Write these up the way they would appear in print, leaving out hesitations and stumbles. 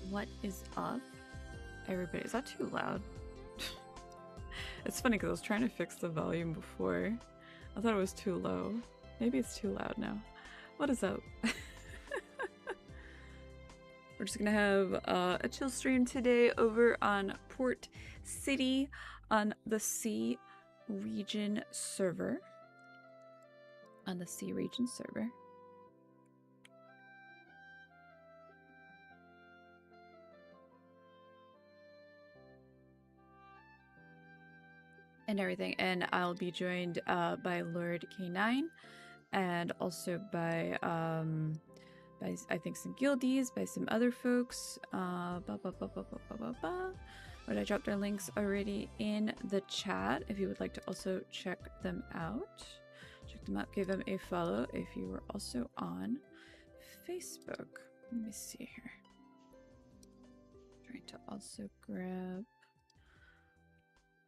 What is up, everybody? Is that too loud? It's funny because I was trying to fix the volume before. I thought it was too low. Maybe it's too loud now. What is up? We're just gonna have a chill stream today over on Port City on the C region server. And everything, and I'll be joined by Lord K9 and also by I think some guildies, by some other folks. But I dropped our links already in the chat if you would like to also check them out. Check them out, give them a follow if you are also on Facebook. Let me see here. Trying to also grab,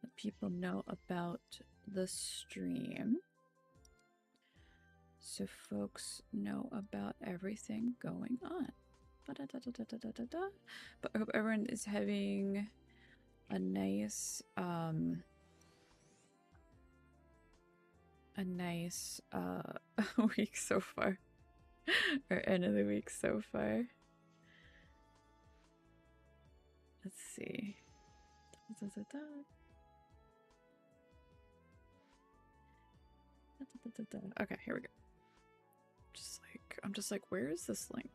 let people know about the stream, so folks know about everything going on. But I hope everyone is having a nice week so far, or end of the week so far. Let's see. Okay, here we go. I'm just like, where is this link?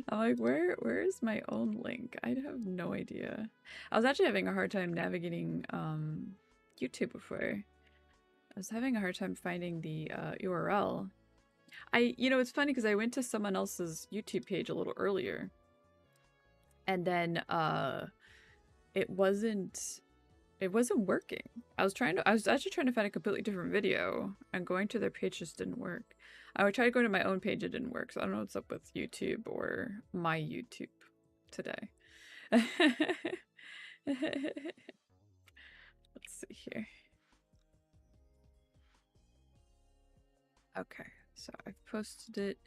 I'm like, where is my own link? I have no idea. I was actually having a hard time navigating YouTube before. I was having a hard time finding the URL. You know, it's funny because I went to someone else's YouTube page a little earlier, and then it wasn't working. I was actually trying to find a completely different video, and going to their page just didn't work. I would try to go to my own page, it didn't work. So I don't know what's up with YouTube or my YouTube today. Let's see here. Okay, so I've posted it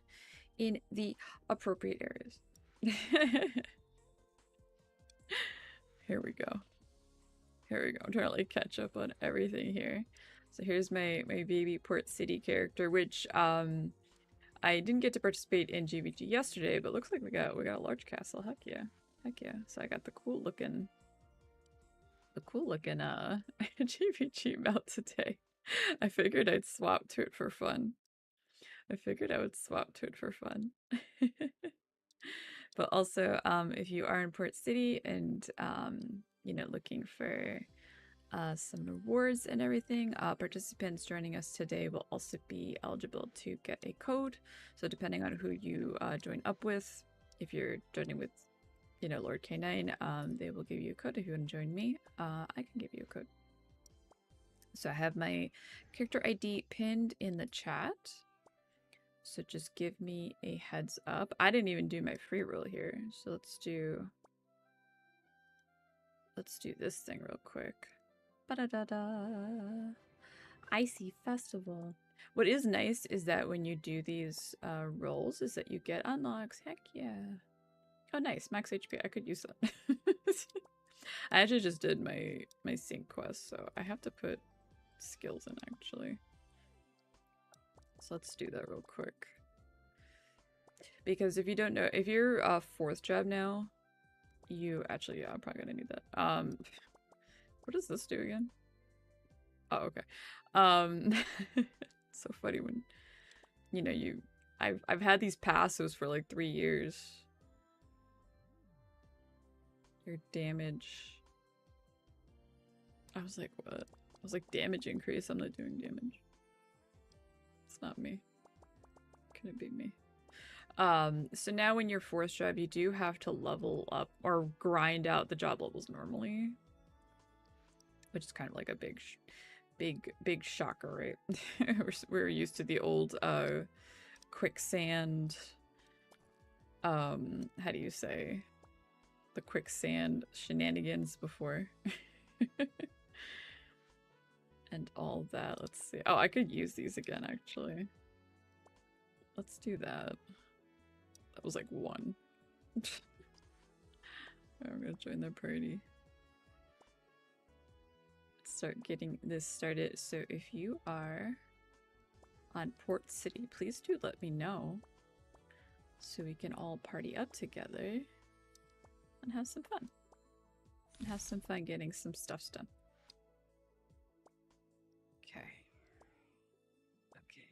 in the appropriate areas. Here we go. Here we go. I'm trying to like catch up on everything here. So here's my baby Port City character, which I didn't get to participate in GVG yesterday, but looks like we got a large castle. Heck yeah. Heck yeah. So I got the cool looking GVG mount today. I figured I'd swap to it for fun. But also, if you are in Port City and you know, looking for some rewards and everything, participants joining us today will also be eligible to get a code. So depending on who you join up with, if you're joining with, you know, Lord K9, they will give you a code. If you want to join me, I can give you a code. So I have my character ID pinned in the chat. So just give me a heads up. I didn't even do my free roll here. So let's do this thing real quick. Ba-da-da-da. Icy Festival. What is nice is that when you do these rolls is that you get unlocks. Heck yeah. Oh nice, max HP. I could use that. I actually just did my sync quest, so I have to put skills in actually. So let's do that real quick. Because if you don't know, if you're 4th job now, you actually, yeah, I'm probably gonna need that. What does this do again? Oh, okay. It's so funny when, you know, I've had these passes for like 3 years. Your damage. I was like, what? I was like, damage increase. I'm not doing damage. It's not me. Can it be me? So now when you're 4th job, you do have to level up or grind out the job levels normally, which is kind of like a big shocker, right? We're used to the old quicksand, how do you say, the quicksand shenanigans before. And all that. Let's see. Oh, I could use these again actually. Let's do that. That was like 1. I'm gonna join their party. Start getting this started. So if you are on Port City, please do let me know so we can all party up together and have some fun. And have some fun getting some stuff done. Okay. Okay.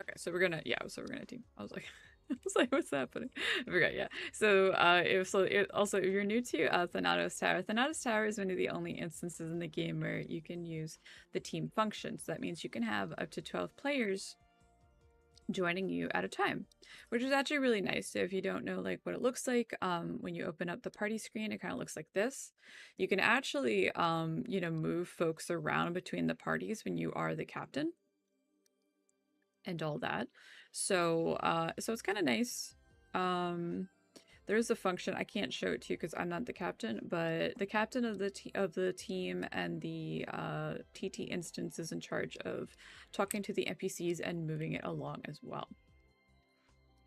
Okay, so we're gonna, yeah, so we're gonna team. I was like, what's happening? I forgot, yeah. So, also, if you're new to Thanatos Tower, Thanatos Tower is one of the only instances in the game where you can use the team functions. That means you can have up to 12 players joining you at a time, which is actually really nice. So if you don't know like what it looks like, when you open up the party screen, it kind of looks like this. You can actually, you know, move folks around between the parties when you are the captain and all that. So so it's kind of nice. There's a function, I can't show it to you because I'm not the captain, but the captain of the team and the TT instance is in charge of talking to the NPCs and moving it along as well.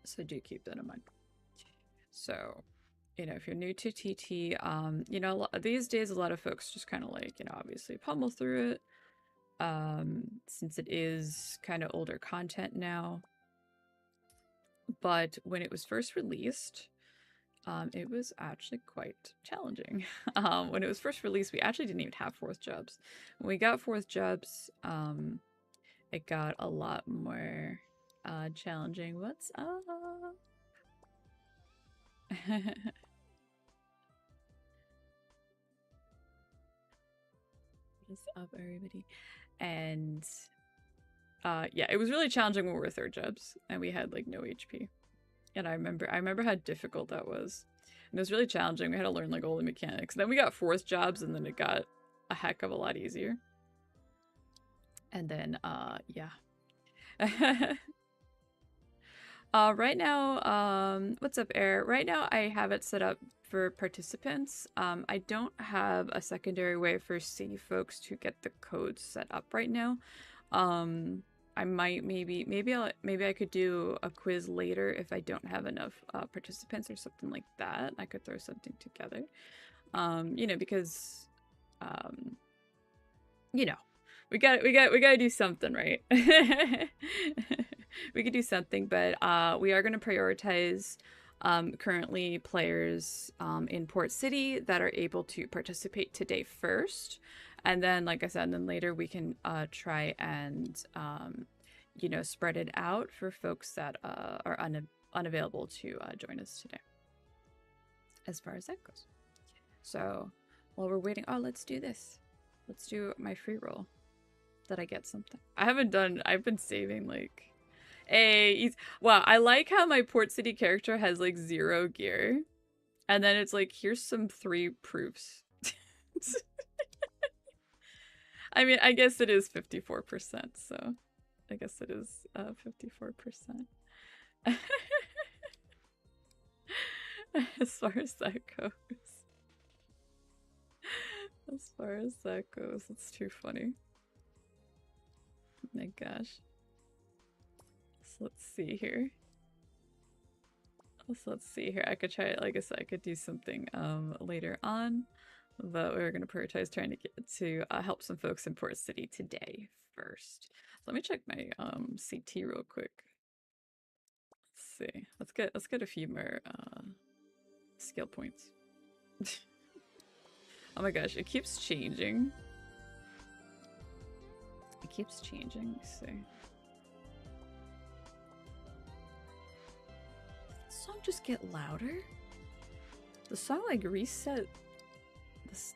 So do keep that in mind. So, you know, if you're new to TT, you know, these days a lot of folks just kind of like, you know, obviously pummel through it. Since it is kind of older content now. But when it was first released, it was actually quite challenging. When it was first released, we actually didn't even have 4th jobs. When we got 4th jobs, it got a lot more challenging. What's up? What's up, everybody? And yeah, it was really challenging when we were 3rd jobs and we had like no HP. And I remember how difficult that was. And it was really challenging. We had to learn like all the mechanics. Then we got 4th jobs and then it got a heck of a lot easier. And then yeah. Right now, what's up, Air? Right now I have it set up for participants. I don't have a secondary way for city folks to get the codes set up right now. I might maybe I could do a quiz later if I don't have enough participants or something like that. I could throw something together. You know, because you know, we gotta do something, right? We could do something, but we are gonna prioritize currently players in Port City that are able to participate today first. And then, like I said, then later we can try and, you know, spread it out for folks that are unavailable to join us today. As far as that goes. So, while we're waiting, oh, let's do this. Let's do my free roll. That I get something. I've been saving like... Hey, wow, I like how my Port City character has like 0 gear. And then it's like, here's some 3 proofs. I mean, I guess it is 54%, so I guess it is 54%. As far as that goes. As far as that goes, it's too funny. Oh my gosh. So let's see here. So let's see here. I could try it, like I said, I could do something later on. But we're going to prioritize trying to get to help some folks in Port City today first. So let me check my CT real quick. Let's see. Let's get a few more skill points. Oh my gosh, it keeps changing. It keeps changing. Let's see. Did the song just get louder? The song like reset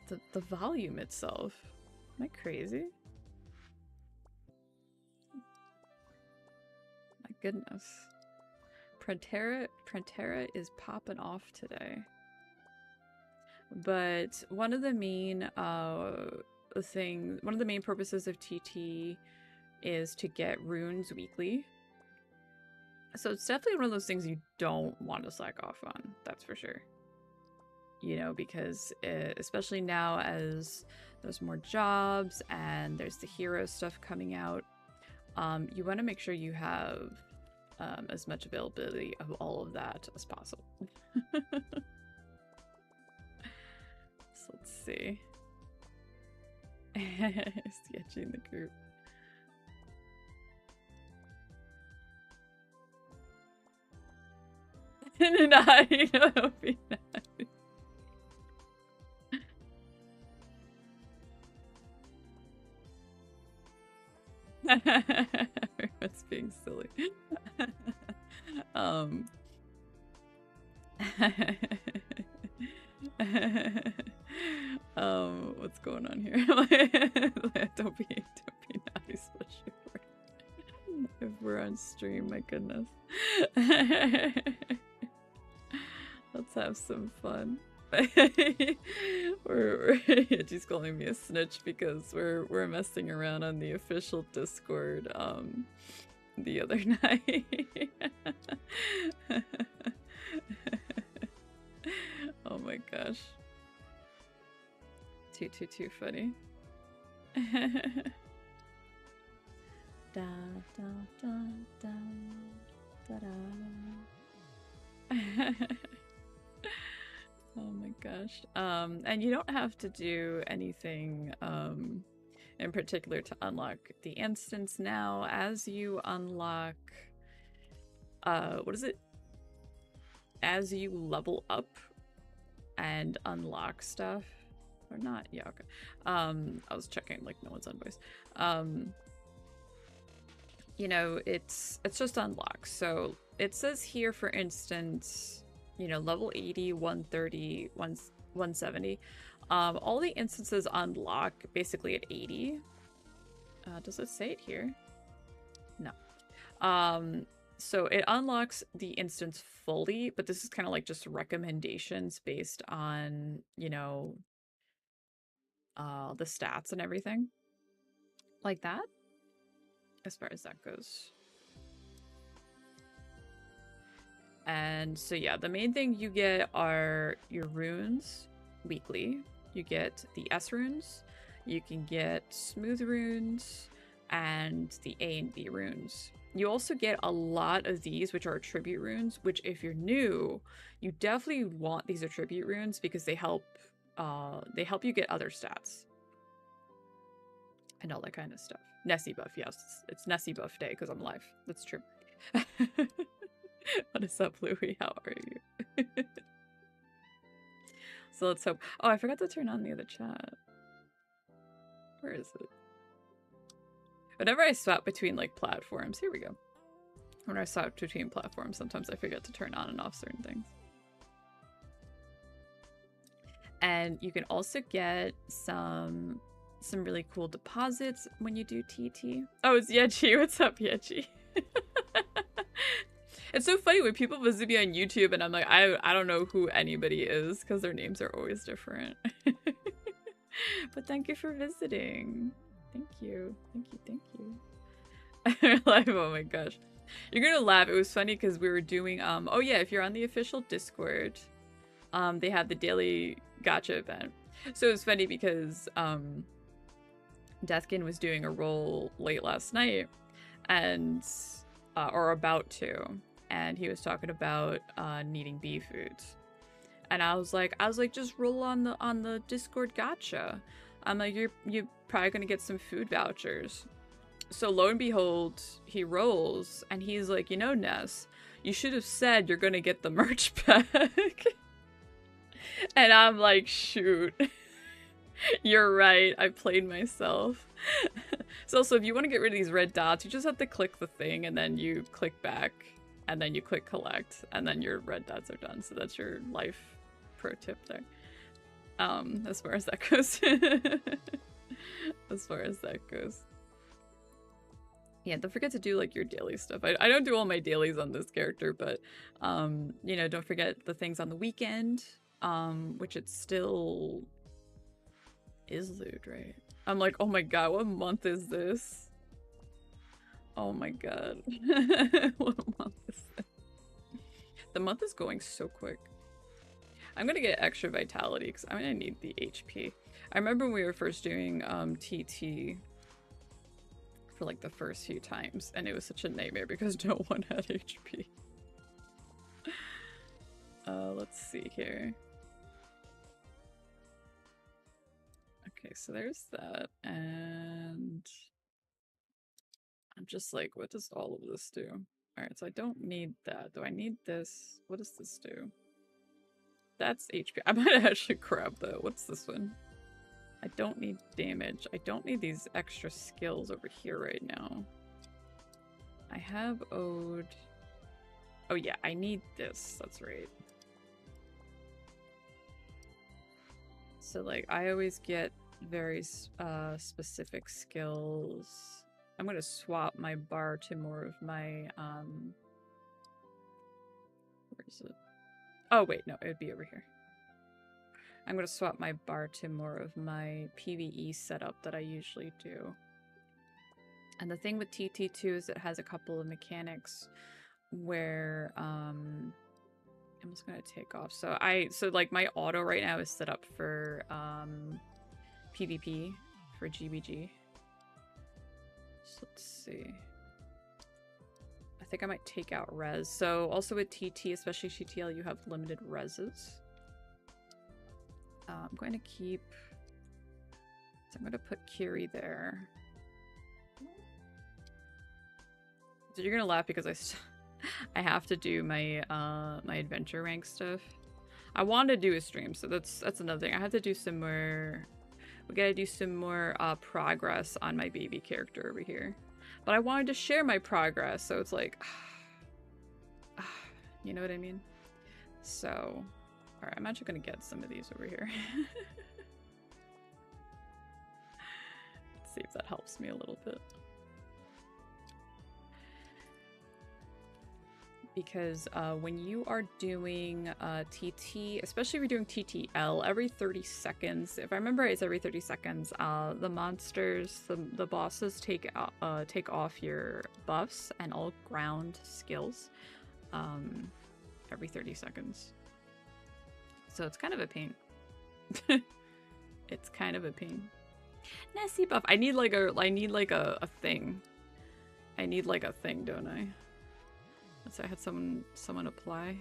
the volume itself. Am I crazy? My goodness. Prantera is popping off today. But one of the main one of the main purposes of TT is to get runes weekly. So it's definitely one of those things you don't want to slack off on, that's for sure. You know, because especially now as there's more jobs and there's the hero stuff coming out, you want to make sure you have as much availability of all of that as possible. So let's see. Sketchy in the group. Nice. That would be nice. Everyone's being silly. What's going on here? Don't be nice, especially if we're on stream. My goodness. Let's have some fun. She's calling me a snitch because we're messing around on the official Discord the other night. Oh my gosh. Too funny. Da da da da da da. Oh my gosh. And you don't have to do anything in particular to unlock the instance now. As you unlock what is it? As you level up and unlock stuff. Or not? Yeah, okay. I was checking like no one's on voice. You know, it's just unlocked. So it says here, for instance, you know, level 80, 130, 170. All the instances unlock basically at 80. Does it say it here? No. So it unlocks the instance fully, but this is kind of like just recommendations based on, you know, the stats and everything. Like that. As far as that goes. And so yeah, the main thing you get are your runes weekly. You get the S runes, you can get smooth runes, and the A and B runes. You also get a lot of these, which are attribute runes, which if you're new, you definitely want these attribute runes because they help you get other stats. And all that kind of stuff. Nesi buff, yes. It's Nesi buff day because I'm live. That's true. What is up, Louie? How are you? So let's hope. Oh, I forgot to turn on the other chat. Where is it? Whenever I swap between like platforms, here we go. When I swap between platforms, sometimes I forget to turn on and off certain things. And you can also get some really cool deposits when you do TT. Oh, it's Yechi. What's up, Yechi? It's so funny when people visit me on YouTube and I'm like, I don't know who anybody is because their names are always different. But thank you for visiting. Thank you. Thank you. Like, oh my gosh. You're gonna laugh. It was funny because we were doing, oh yeah, if you're on the official Discord, they have the daily gacha event. So it was funny because, Deathkin was doing a roll late last night and, or about to, and he was talking about, needing bee foods. And I was like, just roll on the Discord gacha. I'm like, you're probably gonna get some food vouchers. So lo and behold, he rolls and he's like, you know, Ness, you should have said you're gonna get the merch pack. And I'm like, shoot. You're right, I played myself. So if you want to get rid of these red dots, you just have to click the thing and then you click back and then you click collect and then your red dots are done. So that's your life pro tip there. As far as that goes. As far as that goes. Yeah, don't forget to do like your daily stuff. I don't do all my dailies on this character, but you know, don't forget the things on the weekend, which it still is lewd, right? I'm like, oh my god, what month is this? Oh my god. What month is this? month is going so quick. I'm gonna get extra vitality because I'm gonna need the HP. I remember when we were first doing TT for like the first few times, and it was such a nightmare because no one had HP. Let's see here. Okay, so there's that, and I'm just like, what does all of this do? Alright, so I don't need that. Do I need this? What does this do? That's HP. I might actually grab that. What's this one? I don't need damage. I don't need these extra skills over here right now. I have Ode. Oh yeah, I need this. That's right. So like, I always get very specific skills. I'm gonna swap my bar to more of my, where is it? Oh wait, no, it would be over here. I'm gonna swap my bar to more of my PvE setup that I usually do. And the thing with TT2 is it has a couple of mechanics where, I'm just gonna take off. So like my auto right now is set up for, PvP, for GBG. So let's see. I think I might take out res. So also with TT, especially CTL, you have limited reses. I'm going to keep... So I'm going to put Kiri there. So you're going to laugh because I have to do my my adventure rank stuff. I want to do a stream, so that's another thing. I have to do some more... We gotta do some more progress on my baby character over here. But I wanted to share my progress, so it's like... you know what I mean? So... Alright, I'm actually gonna get some of these over here. Let's see if that helps me a little bit. Because when you are doing TT, especially if you're doing TTL, every 30 seconds, if I remember it's every 30 seconds, the monsters, the bosses take off your buffs and all ground skills every 30 seconds. So it's kind of a pain. It's kind of a pain. Nesi buff. I need like a thing. I need like a thing, don't I? Let's say I had someone apply.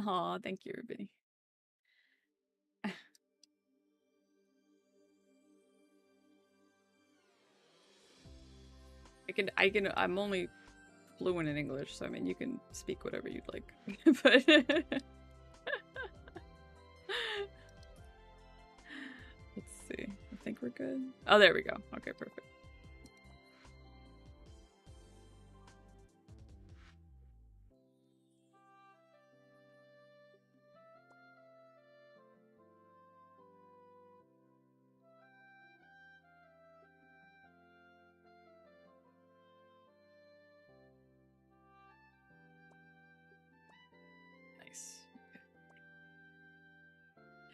Aw, thank you, everybody. I'm only fluent in English, so I mean, you can speak whatever you'd like. But let's see. I think we're good. Oh, there we go. Okay, perfect.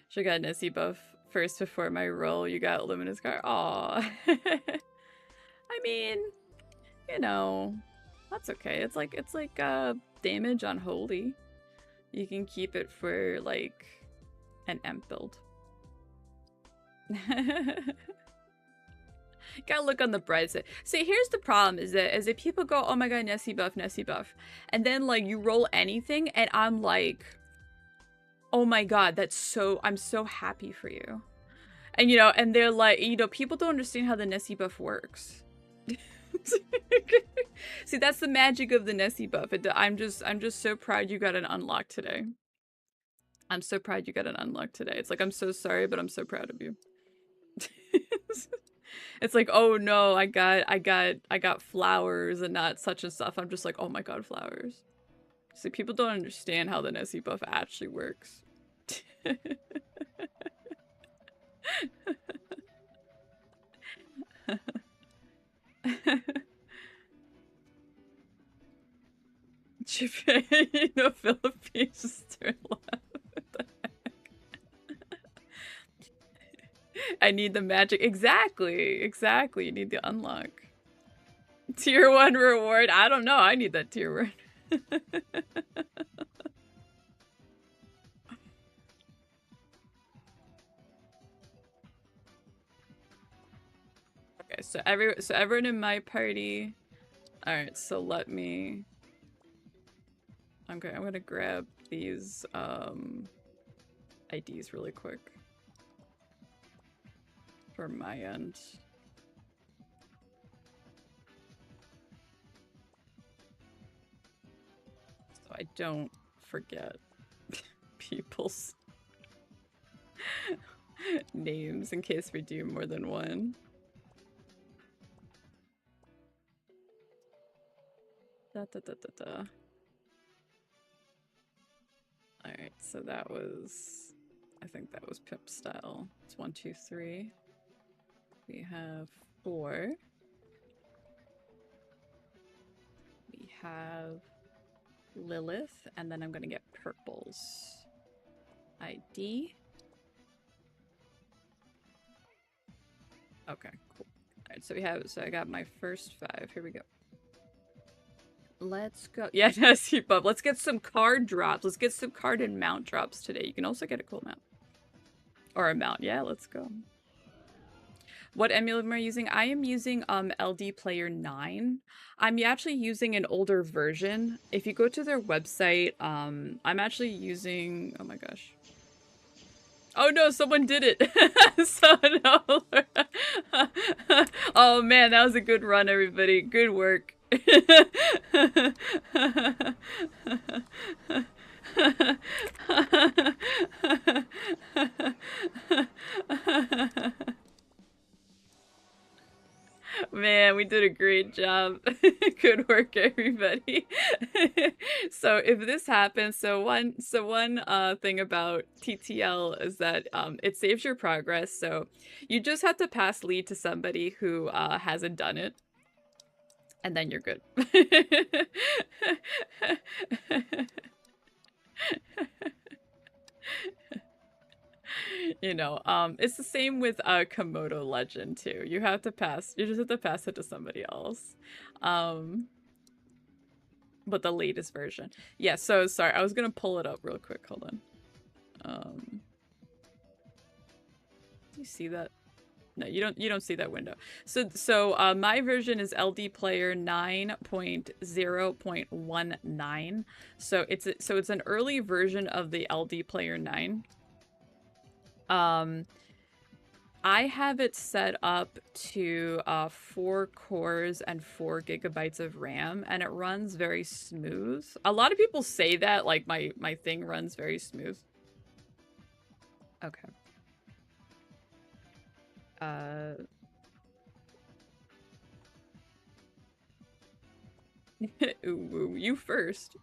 Should have got Nesi buff first before my roll. You got Luminous Guard. Aw. I mean, you know, that's okay. It's like damage on Holy. You can keep it for like an Emp build. Gotta look on the bright side. See, here's the problem is that people go, oh my god, Nesi buff, and then like you roll anything and I'm like, oh my god, I'm so happy for you. And you know, and they're like, you know, people don't understand how the Nesi buff works. See, that's the magic of the Nesi buff. I'm just so proud you got an unlock today. I'm so proud you got an unlock today. It's like, I'm so sorry, but I'm so proud of you. It's like, oh no, I got flowers and not such and stuff. I'm just like, oh my god, flowers. See, people don't understand how the Nesi buff actually works. Japan, you know, Philippines just turned left. What the heck? I need the magic. Exactly. Exactly. You need the unlock. Tier 1 reward. I don't know. I need that tier 1. Okay, so everyone in my party. Alright, so let me. Okay, I'm gonna grab these IDs really quick. For my end. So I don't forget people's names in case we do more than one. Alright, so that was, I think that was Pimp Style. It's 1, 2, 3. We have 4. We have Lilith, and then I'm gonna get purples. ID. Okay, cool. Alright, so I got my first 5. Here we go. Let's go. Yeah, Nesi buff. Let's get some card drops. Let's get some card and mount drops today. You can also get a cool mount. Or a mount. Yeah, let's go. What emulator am I using? I am using LD Player 9. I'm actually using an older version. If you go to their website, I'm actually using... Oh my gosh. Oh no, someone did it! So no. Oh man, that was a good run, everybody. Good work. Man, we did a great job. Good work, everybody. So if this happens, so one thing about TTL is that it saves your progress. So you just have to pass lead to somebody who hasn't done it. And then you're good. You know, it's the same with Komodo Legend too. You just have to pass it to somebody else. But the latest version. Yeah, so sorry, I was gonna pull it up real quick. Hold on. Do you see that? No, you don't see that window. So my version is LD Player 9.0.19. So it's an early version of the LD Player 9. I have it set up to 4 cores and 4 gigabytes of RAM, and it runs very smooth. A lot of people say that, like my thing runs very smooth. Okay. Ooh, you first.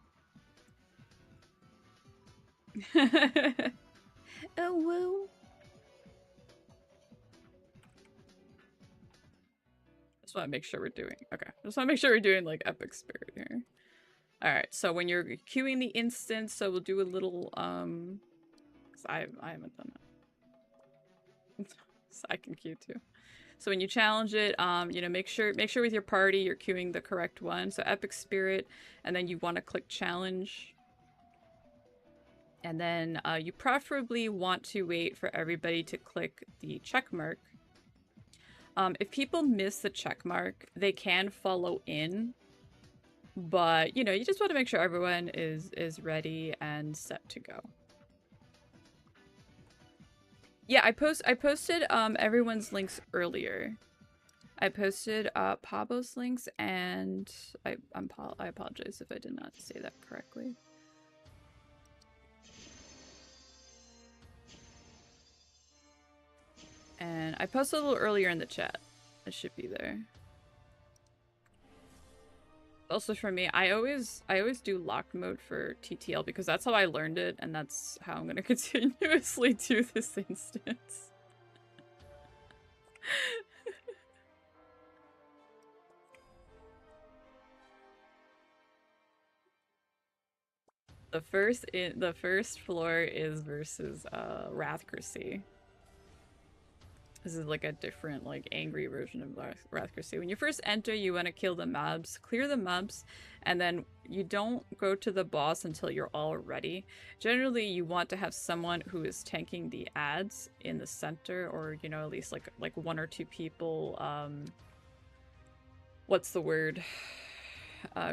Oh, woo. Just want to make sure we're doing... Okay. Just want to make sure we're doing, like, Epic Spirit here. Alright, so when you're queuing the instance, so we'll do a little, 'cause I haven't done that. So I can queue too. So when you challenge it, you know, make sure with your party you're queuing the correct one. So Epic Spirit, and then you want to click challenge. And then you preferably want to wait for everybody to click the check mark. If people miss the check mark, they can follow in. But, you know, you just want to make sure everyone is ready and set to go. Yeah, I posted everyone's links earlier. I posted Pablo's links, and I apologize if I did not say that correctly. And I posted a little earlier in the chat. It should be there. Also for me, I always do locked mode for TTL because that's how I learned it, and that's how I'm gonna continuously do this instance. The first floor is versus Rathcracy. This is like a different, like, angry version of Rathcracy. When you first enter, you want to kill the mobs, clear the mobs, and then you don't go to the boss until you're all ready. Generally, you want to have someone who is tanking the ads in the center, or, you know, at least like one or two people, what's the word?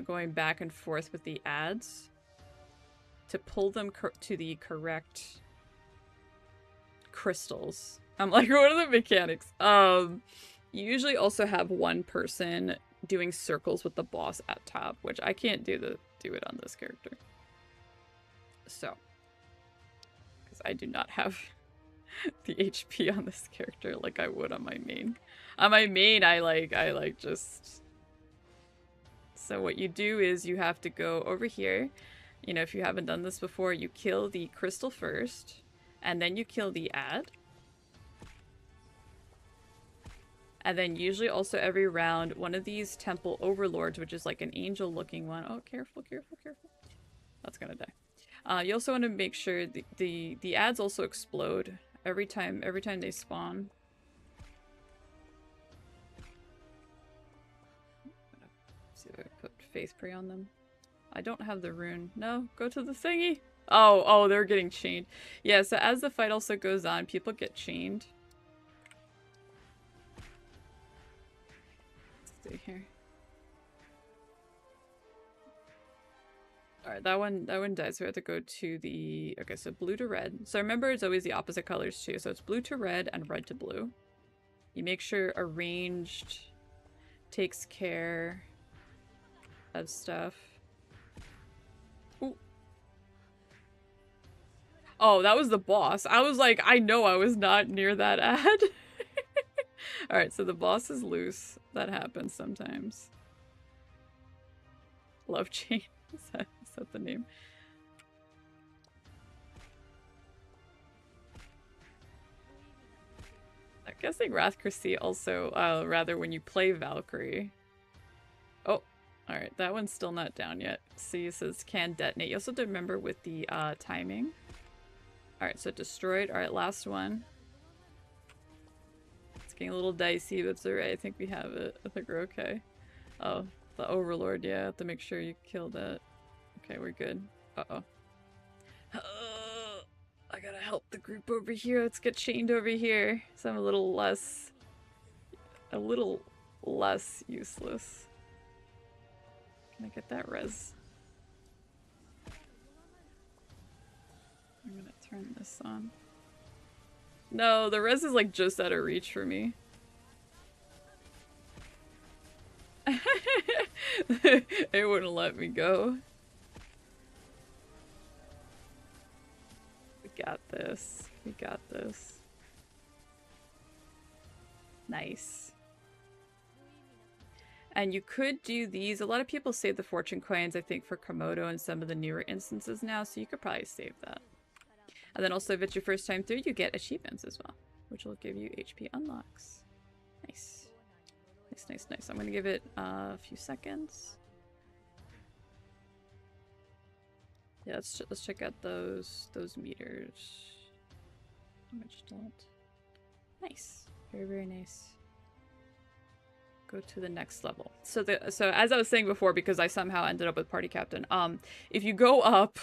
Going back and forth with the ads to pull them to the correct crystals. I'm like, what are the mechanics? You usually also have one person doing circles with the boss at top, which I can't do it on this character. So, because I do not have the HP on this character like I would on my main. On my main, I like just. So what you do is you have to go over here. You know, if you haven't done this before, you kill the crystal first, and then you kill the ad. And then usually also every round, one of these temple overlords, which is like an angel looking one. Oh, careful, careful, careful. That's gonna die. You also want to make sure the ads also explode every time they spawn. See if I put faith prey on them. I don't have the rune. No, go to the thingy. Oh, they're getting chained. Yeah, so as the fight also goes on, people get chained. Here. Alright, that one dies, so we have to go to the... Okay, so blue to red. So remember, it's always the opposite colors too. So it's blue to red and red to blue. You make sure arranged takes care of stuff. Ooh. Oh, that was the boss. I was like, I know I was not near that ad. Alright, so the boss is loose. That happens sometimes. Love chain. Is that the name? I'm guessing Rathcracy also, rather when you play Valkyrie. Oh, alright, that one's still not down yet. See, it says can detonate. You also have to remember with the timing. Alright, so destroyed. Alright, last one. Getting a little dicey, but it's alright. I think we have it. I think we're okay. Oh, the Overlord. Yeah, I have to make sure you kill that. Okay, we're good. Uh-oh. I gotta help the group over here. Let's get chained over here. So I'm a little less useless. Can I get that res? I'm gonna turn this on. No, the res is like just out of reach for me. It wouldn't let me go. We got this. We got this. Nice. And you could do these. A lot of people save the fortune coins, I think, for Komodo and some of the newer instances now, so you could probably save that. And then also, if it's your first time through, you get achievements as well, which will give you HP unlocks. Nice. Nice, nice, nice. I'm going to give it a few seconds. Yeah, let's check out those meters. How much don't? Nice. Very, very nice. Go to the next level. So as I was saying before, because I somehow ended up with party captain, if you go up,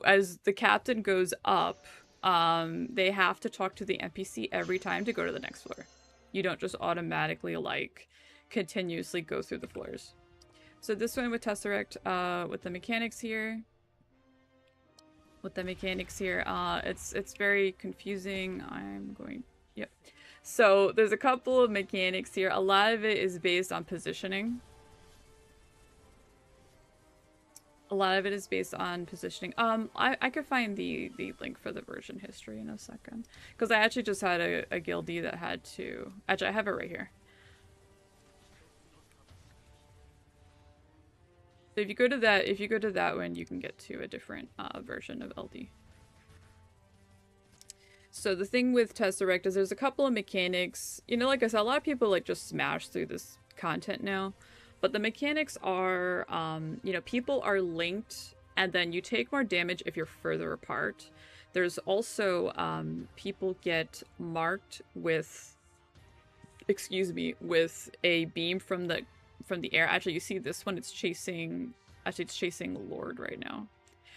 as the captain goes up, they have to talk to the NPC every time to go to the next floor. You don't just automatically, like, continuously go through the floors. So this one with Tesseract, with the mechanics here. It's very confusing. Yep. So there's a couple of mechanics here. A lot of it is based on positioning. I could find the link for the version history in a second. Because I actually just had a guildie that had to... Actually, I have it right here. So if you go to that one, you can get to a different version of LD. So the thing with Tesseract is there's a couple of mechanics. You know, like I said, a lot of people like just smash through this content now. But the mechanics are, you know, people are linked and then you take more damage if you're further apart. There's also, people get marked with, excuse me, with a beam from the air. Actually, you see this one, it's chasing Lord right now.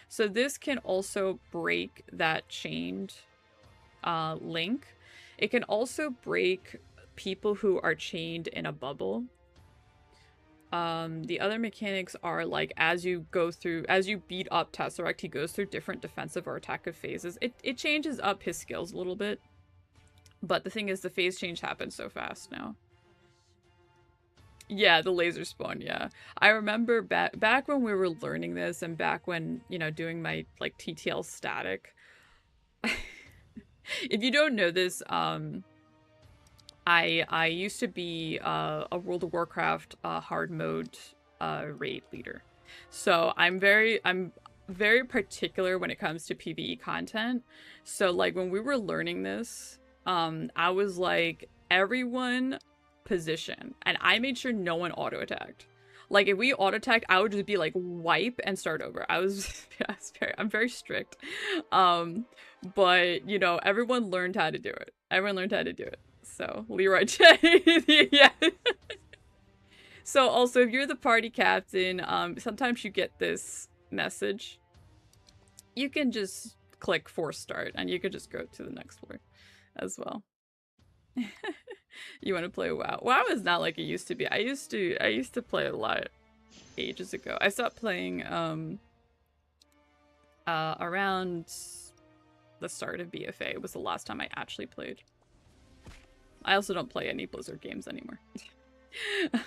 So this can also break that chained link. It can also break people who are chained in a bubble. The other mechanics are like as you beat up Tesseract, he goes through different defensive or attackive phases. It changes up his skills a little bit. But the thing is, the phase change happens so fast now. Yeah, the laser spawn, yeah. I remember back when we were learning this and back when, you know, doing my like TTL static. If you don't know this, I used to be a World of Warcraft hard mode raid leader. So I'm very particular when it comes to PvE content. So like when we were learning this, I was like, everyone position, and I made sure no one auto attacked. Like if we auto attacked, I would just be like wipe and start over. I'm very strict. But you know, everyone learned how to do it. So Leroy J. Yeah. So also if you're the party captain, sometimes you get this message. You can just click force start and you could just go to the next floor as well. You want to play WoW? WoW is not like it used to be. I used to play a lot ages ago. I stopped playing around the start of BFA was the last time I actually played. I also don't play any Blizzard games anymore.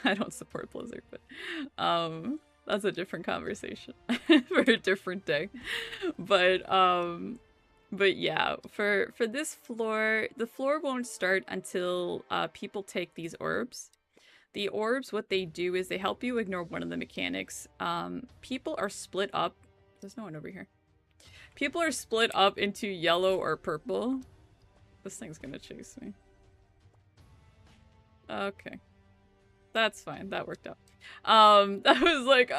I don't support Blizzard, but that's a different conversation for a different day. But yeah, for this floor, the floor won't start until people take these orbs. The orbs, what they do is they help you ignore one of the mechanics. People are split up. There's no one over here. People are split up into yellow or purple. This thing's gonna chase me. Okay. That's fine. That worked out. I was like,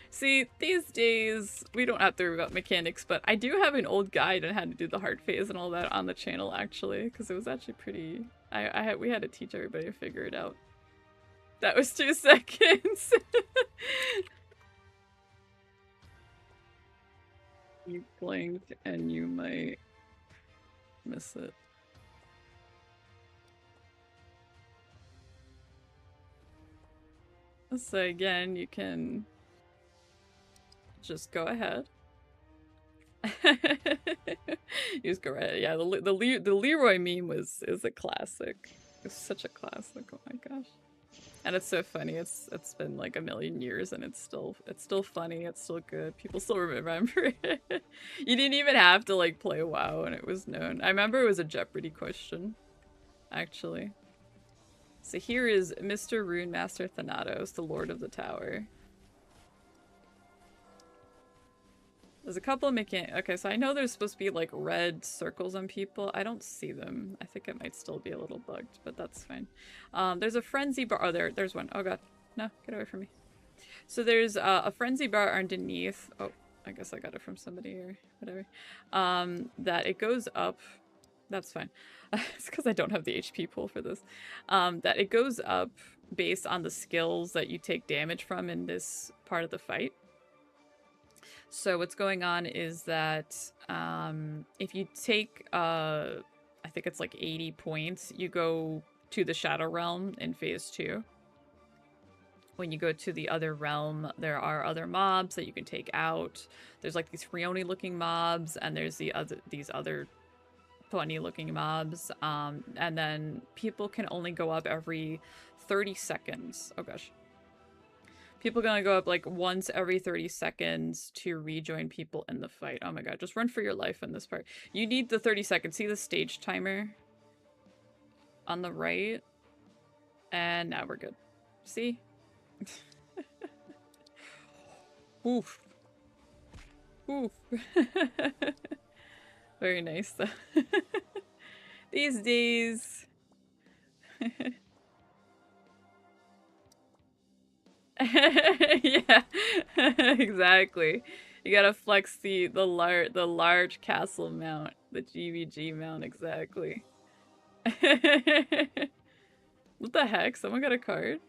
See, these days, we don't have to worry about mechanics, but I do have an old guide on how to do the hard phase and all that on the channel, actually, because it was actually pretty... we had to teach everybody to figure it out. That was 2 seconds! You blinked and you might miss it. So again, you can just go ahead. You just go right ahead. Yeah, the Leroy meme is a classic. It's such a classic. Oh my gosh. And it's so funny. It's been like a million years and it's still funny. It's still good. People still remember it. You didn't even have to like play WoW and it was known. I remember it was a Jeopardy question, actually. So here is Mr. Rune Master Thanatos, the Lord of the Tower. There's a couple of mechanics. Okay, so I know there's supposed to be like red circles on people. I don't see them. I think it might still be a little bugged, but that's fine. There's a frenzy bar. Oh, there's one. Oh god. No, get away from me. So there's a frenzy bar underneath. Oh, I guess I got it from somebody or whatever. That it goes up. That's fine. It's because I don't have the HP pool for this. That it goes up based on the skills that you take damage from in this part of the fight. So what's going on is that if you take, I think it's like 80 points, you go to the Shadow Realm in Phase 2. when you go to the other realm, there are other mobs that you can take out. There's like these Frioni looking mobs, and there's these other funny looking mobs. And then people can only go up every 30 seconds. Oh gosh. People gonna go up like once every 30 seconds to rejoin people in the fight. Oh my god, just run for your life in this part. You need the 30 seconds. See the stage timer on the right? And now we're good. See? Oof. Oof. Very nice though. These days. Yeah. Exactly. You gotta flex the large castle mount. The GVG mount, exactly. What the heck? Someone got a card?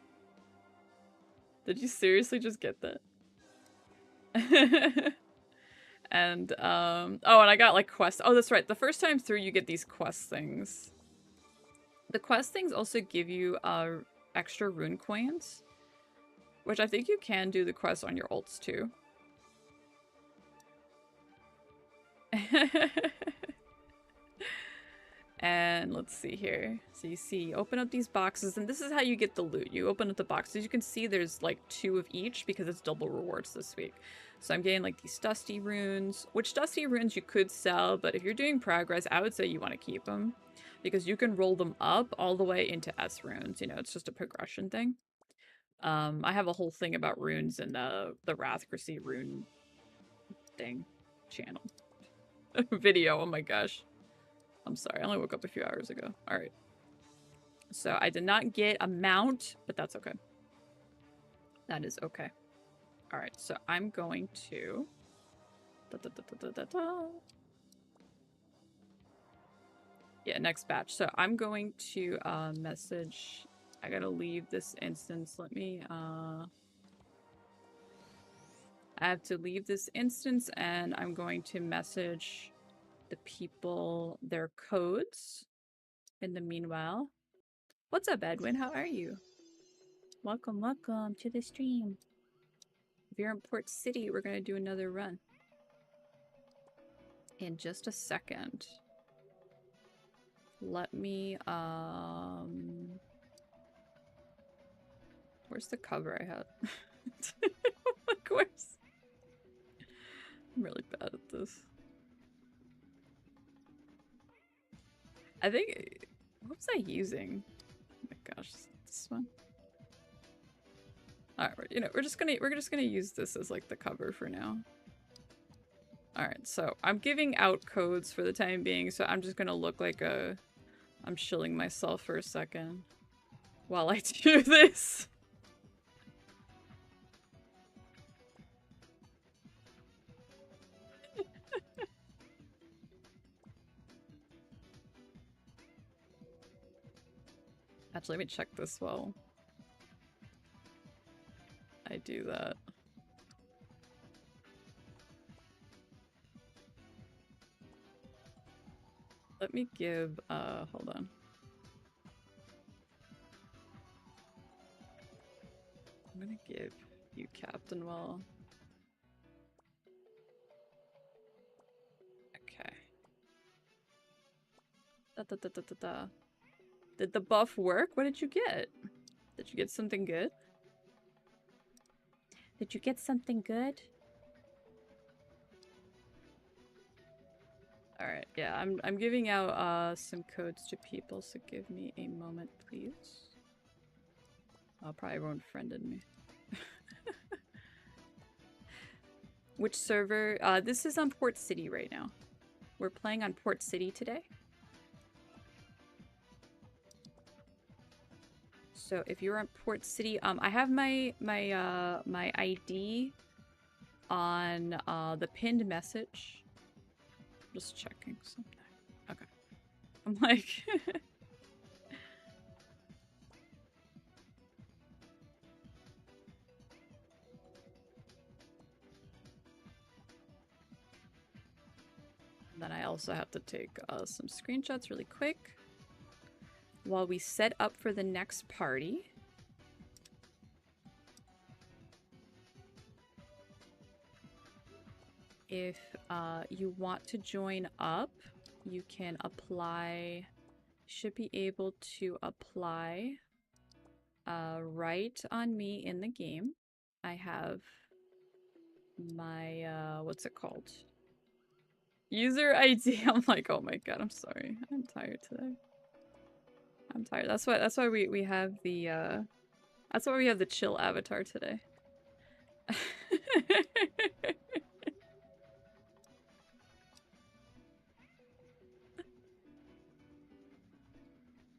Did you seriously just get that? And, oh, and I got, like, quests. Oh, that's right. The first time through, you get these quest things. The quest things also give you, extra rune coins. Which I think you can do the quest on your ults, too. And let's see here. So you see, open up these boxes, and this is how you get the loot. You open up the boxes. You can see there's like 2 of each because it's double rewards this week. So I'm getting like these dusty runes, which dusty runes you could sell, but if you're doing progress, I would say you want to keep them because you can roll them up all the way into S runes. You know, it's just a progression thing. I have a whole thing about runes in the Rathgrassy rune thing channel. Video, oh my gosh. I'm sorry, I only woke up a few hours ago. Alright. So I did not get a mount, but that's okay. That is okay. Alright, so I'm going to... Yeah, next batch. So I'm going to message... I gotta leave this instance. Let me... I have to leave this instance, and I'm going to message the people their codes in the meanwhile. What's up, Edwin? How are you? Welcome, welcome to the stream. If you're in Port City, we're gonna do another run in just a second. Let me, where's the cover I had? Like, where's... I'm really bad at this. I think... What was I using? Oh my gosh, this one? Alright, you know, we're just gonna use this as like the cover for now. Alright, so I'm giving out codes for the time being, so I'm just gonna look like a... I'm shilling myself for a second while I do this. Actually, let me check this while I do that. Let me give, hold on. I'm gonna give you Captain while... Okay. Did the buff work? What did you get? Did you get something good? Did you get something good? Alright, yeah, I'm giving out some codes to people, so give me a moment, please. Oh, probably everyone friended me. Which server? This is on Port City right now. We're playing on Port City today. So if you're on Port City, I have my ID on the pinned message. Just checking something. Okay. I'm like... Then I also have to take some screenshots really quick while we set up for the next party. if you want to join up, you can apply, should be able to apply right on me in the game. I have my, what's it called? User ID. I'm like, oh my god, I'm sorry. I'm tired today. I'm tired. That's why we have the, that's why we have the chill avatar today.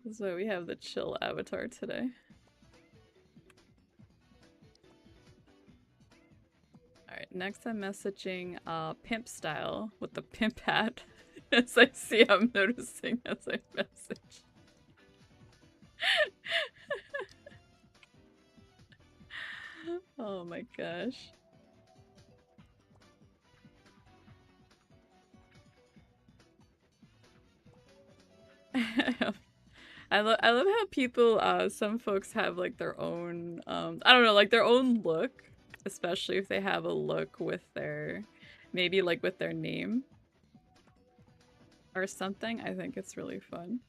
That's why we have the chill avatar today. Alright, next I'm messaging pimp style with the pimp hat. As I see, I'm noticing as I message. Oh my gosh. I love how people, some folks have like their own, I don't know, like their own look, especially if they have a look with their, maybe like with their name or something. I think it's really fun.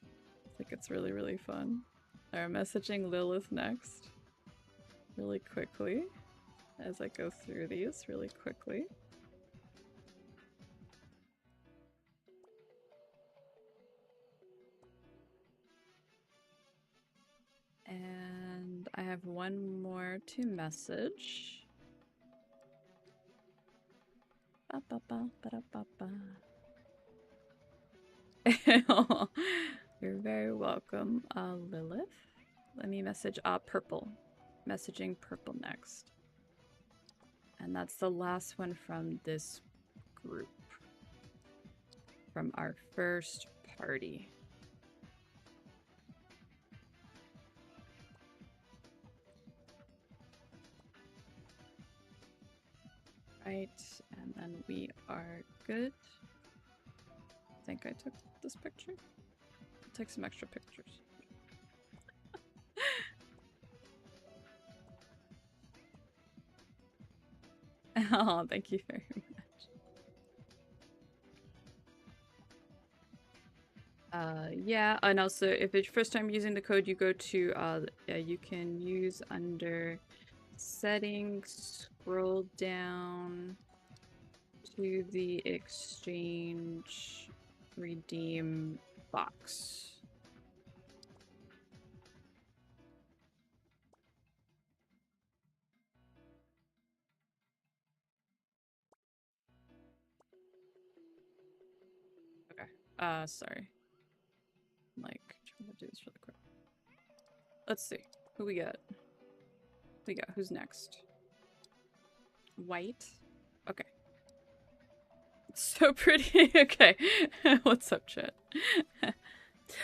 I think it's really, really fun. Alright, messaging Lilith next. Really quickly, as I go through these really quickly. And I have one more to message. Ba, ba, ba, ba, ba, ba. You're very welcome, Lilith. Let me message purple. Messaging purple next. And that's the last one from this group. From our first party. Right, and then we are good. I think I took this picture. I'll take some extra pictures. Oh, thank you very much. Yeah, and also if it's your first time using the code, you go to, yeah, you can use under settings, scroll down to the exchange redeem box. Okay. Sorry. I'm like trying to do this really quick. Let's see. Who we got? Who's next? White? Okay. It's so pretty. Okay. What's up, chat?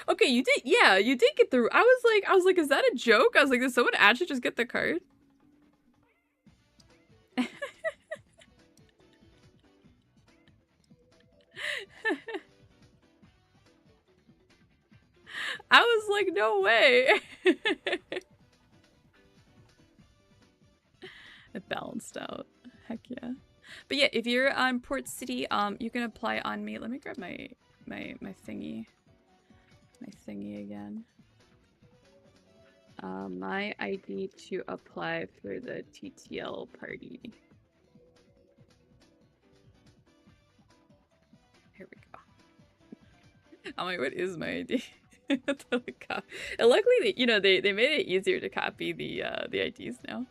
Okay, you did, yeah, you did get through. I was like, is that a joke? I was like, did someone actually just get the card? I was like, no way. It balanced out. Heck yeah. But yeah, if you're on Port City, you can apply on me. Let me grab my thingy. My thingy again. My ID to apply for the TTL party. Here we go. I'm like, what is my ID? And luckily, you know, they made it easier to copy the IDs now.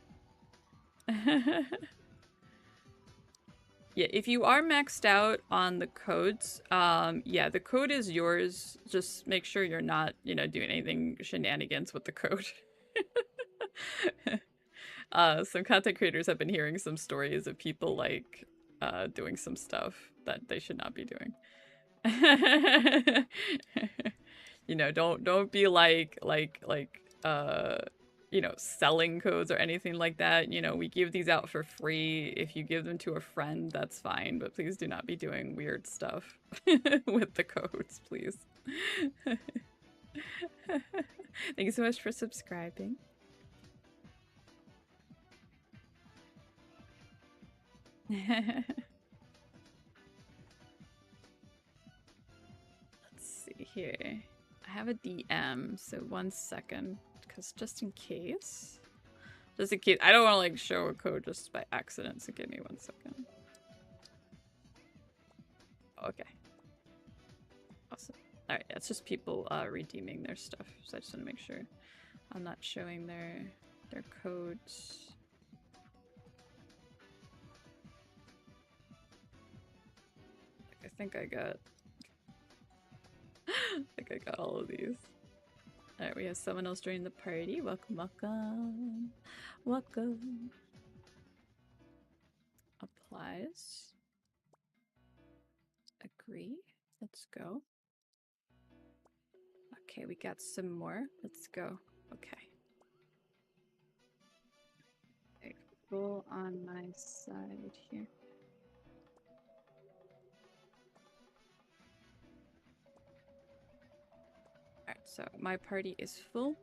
Yeah, if you are maxed out on the codes, yeah, the code is yours. Just make sure you're not, you know, doing anything shenanigans with the code. Some content creators have been hearing some stories of people like doing some stuff that they should not be doing. You know, don't be like you know, selling codes or anything like that. You know, we give these out for free. If you give them to a friend, that's fine, but please do not be doing weird stuff with the codes, please. Thank you so much for subscribing. Let's see here. I have a DM, so 1 second, because just in case. Just in case. I don't want to like show a code just by accident, so give me 1 second. Okay. Awesome. Alright, yeah, it's just people redeeming their stuff, so I just want to make sure I'm not showing their codes. I think I got all of these. Alright, we have someone else joining the party. Welcome, welcome. Welcome. Applies. Agree. Let's go. Okay, we got some more. Let's go. Okay. Okay, full on my side here. Alright, so my party is full.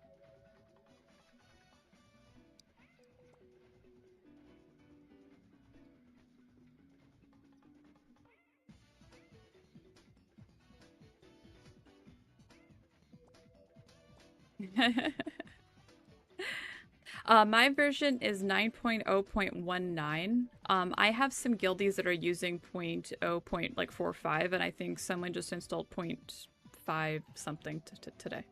My version is 9.0.19. I have some guildies that are using 0.45, and I think someone just installed 0.5 something today.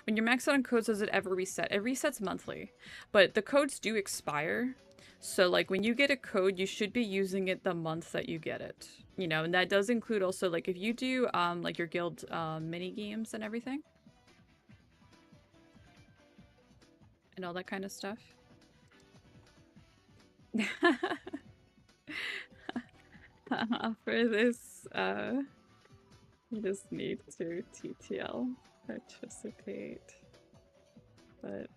When you're maxed out on codes, does it ever reset? It resets monthly, but the codes do expire. So like when you get a code, you should be using it the month that you get it. You know, and that does include also like if you do like your guild mini games and everything. And all that kind of stuff. For this, you just need to TTL participate. But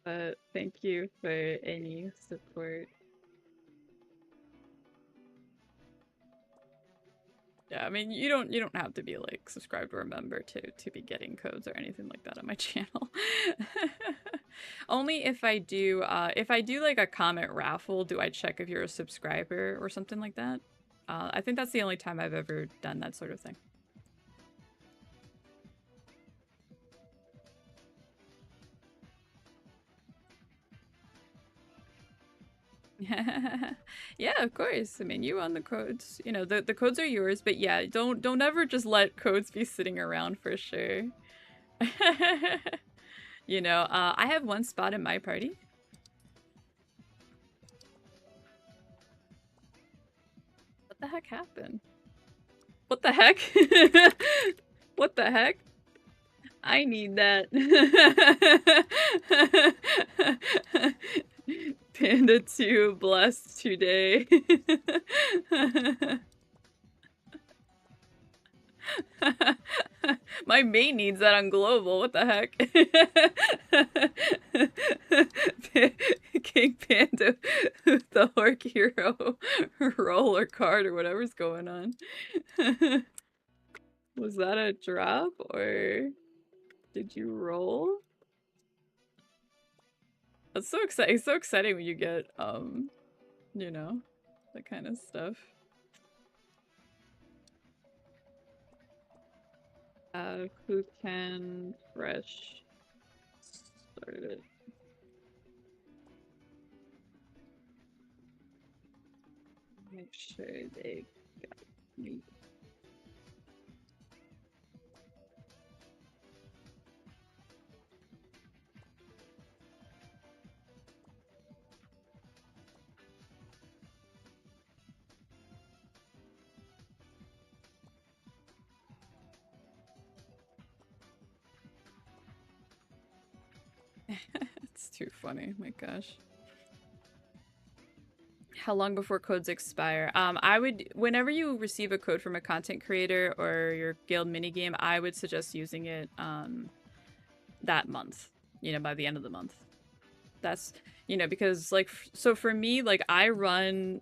but thank you for any support. Yeah, I mean, you don't have to be like subscribed or a member to be getting codes or anything like that on my channel. Only if I do like a comment raffle, do I check if you're a subscriber or something like that. I think that's the only time I've ever done that sort of thing. Yeah, of course. I mean, you own the codes. You know, the codes are yours, but yeah, don't ever just let codes be sitting around for sure. You know, I have one spot in my party. What the heck happened? What the heck? What the heck? I need that. Panda 2 blessed today. My main needs that on global. What the heck? King Panda with the Orc Hero roller card or whatever's going on. Was that a drop or did you roll? That's so exciting. It's so exciting when you get, you know, that kind of stuff. Who can fresh start it? Make sure they got me. It's too funny, my gosh. How long before codes expire? I would, whenever you receive a code from a content creator or your guild minigame, I would suggest using it that month, you know, by the end of the month. That's, you know, because like, so for me, like I run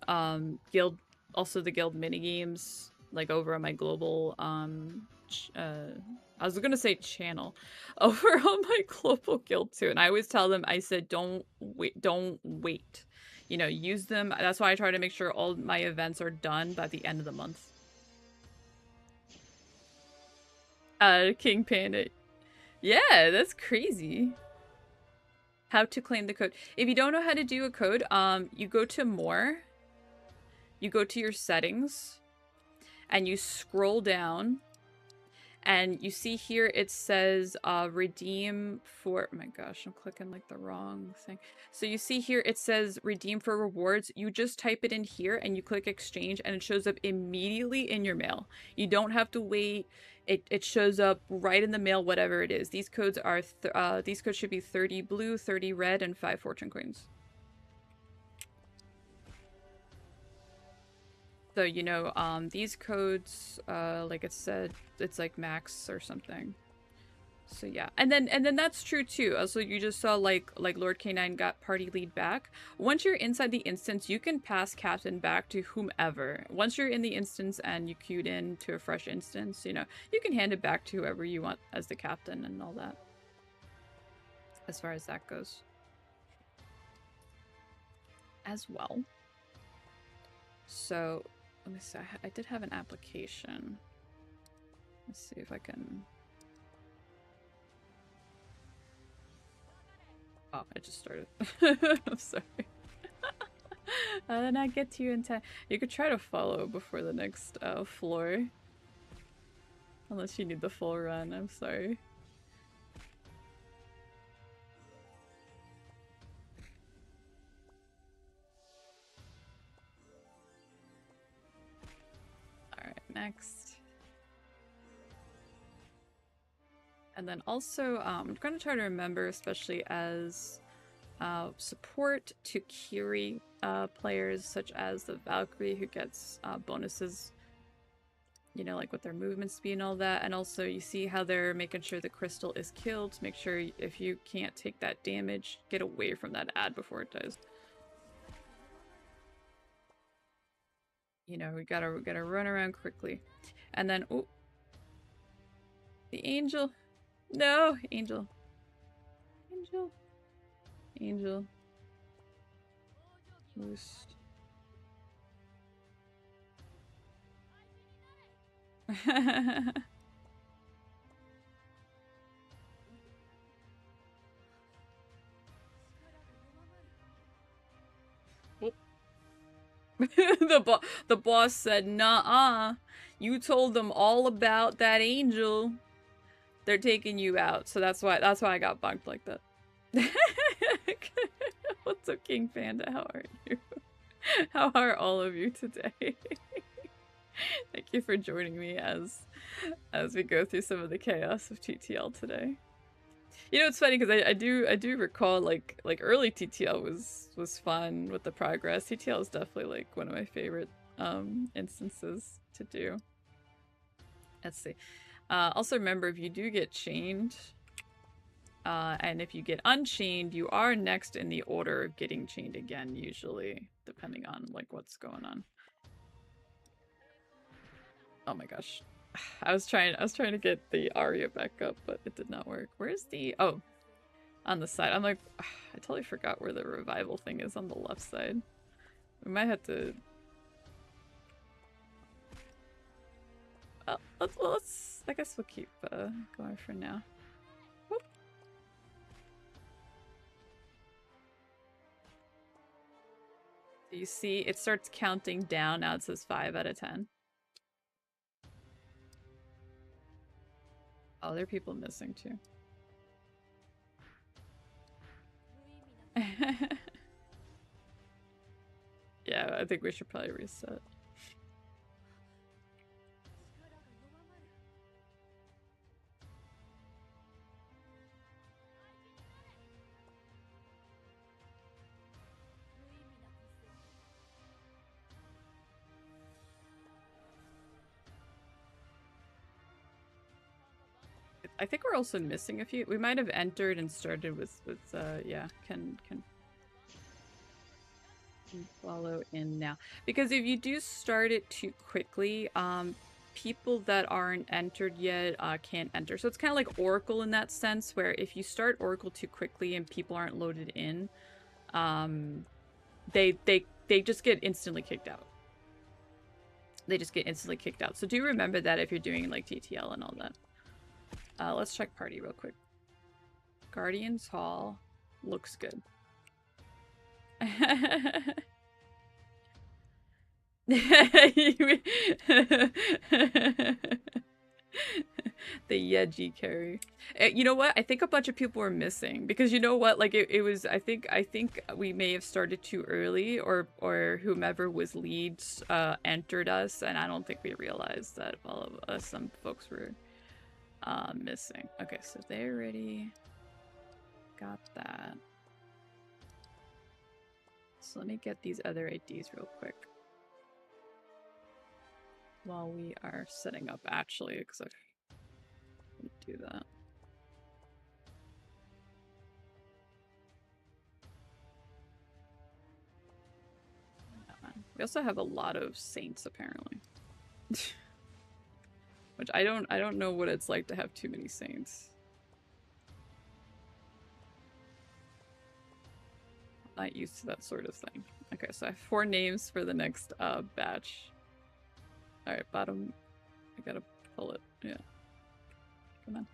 guild, also the guild minigames like over on my global I was gonna say channel, over on my global guild too, and I always tell them, I said, don't wait, you know, use them. That's why I try to make sure all my events are done by the end of the month. King Panda, yeah, that's crazy. How to claim the code. If you don't know how to do a code, you go to more, you go to your settings, and you scroll down, and you see here it says redeem for, oh my gosh, I'm clicking like the wrong thing. So you see here it says redeem for rewards. You just type it in here and you click exchange and it shows up immediately in your mail. You don't have to wait. It shows up right in the mail, whatever it is. These codes are these codes should be 30 blue, 30 red, and 5 fortune coins. So, you know, these codes, like it said, it's like max or something. So yeah, and then that's true too. Also, you just saw like Lord K9 got party lead back. Once you're inside the instance, you can pass captain back to whomever. Once you're in the instance and you queued in to a fresh instance, you know, you can hand it back to whoever you want as the captain and all that. As far as that goes. As well. So, let me see. I did have an application. Let's see if I can... Oh, I just started. I'm sorry. I did not get to you in time. You could try to follow before the next floor. Unless you need the full run. I'm sorry. Alright, next. And then also, I'm going to try to remember, especially as support, to carry players such as the Valkyrie, who gets bonuses, you know, like with their movement speed and all that. And also, you see how they're making sure the crystal is killed. Make sure if you can't take that damage, get away from that ad before it dies. You know, we gotta run around quickly. And then, oh, the angel. No, angel. Angel. Angel. Boost. The boss said, "Nuh-uh. You told them all about that angel. They're taking you out." So that's why I got bunked like that. What's up, King Panda? How are you? How are all of you today? Thank you for joining me as we go through some of the chaos of TTL today. You know, it's funny because I do recall like early TTL was fun with the progress. TTL is definitely like one of my favorite instances to do. Let's see. Also remember, if you do get chained, and if you get unchained, you are next in the order of getting chained again, usually, depending on like what's going on. Oh my gosh. I was trying to get the Aria back up, but it did not work. Where's the... Oh, on the side. I'm like, I totally forgot where the revival thing is on the left side. We might have to... Well, let's I guess we'll keep going for now. Whoop. So you see, it starts counting down. Now it says 5 out of 10. Oh, there are people missing too. Yeah, I think we should probably reset. I think we're also missing a few. We might have entered and started with yeah, can Follow in now. Because if you do start it too quickly, people that aren't entered yet can't enter. So it's kind of like Oracle in that sense, where if you start Oracle too quickly and people aren't loaded in, they just get instantly kicked out. They just get instantly kicked out. So do remember that if you're doing like TTL and all that. Let's check party real quick. Guardians Hall looks good. The Yeji carry. You know what? I think a bunch of people were missing because you know what? Like it was. I think we may have started too early, or whomever was leads entered us, and I don't think we realized that all of us, some folks were missing. Okay, so they're ready. Got that. So let me get these other IDs real quick while we are setting up, actually, because I do that. We also have a lot of saints, apparently. Which I don't know what it's like to have too many saints. I'm not used to that sort of thing. Okay, so I have 4 names for the next batch. Alright, bottom. I gotta pull it. Yeah. Come on.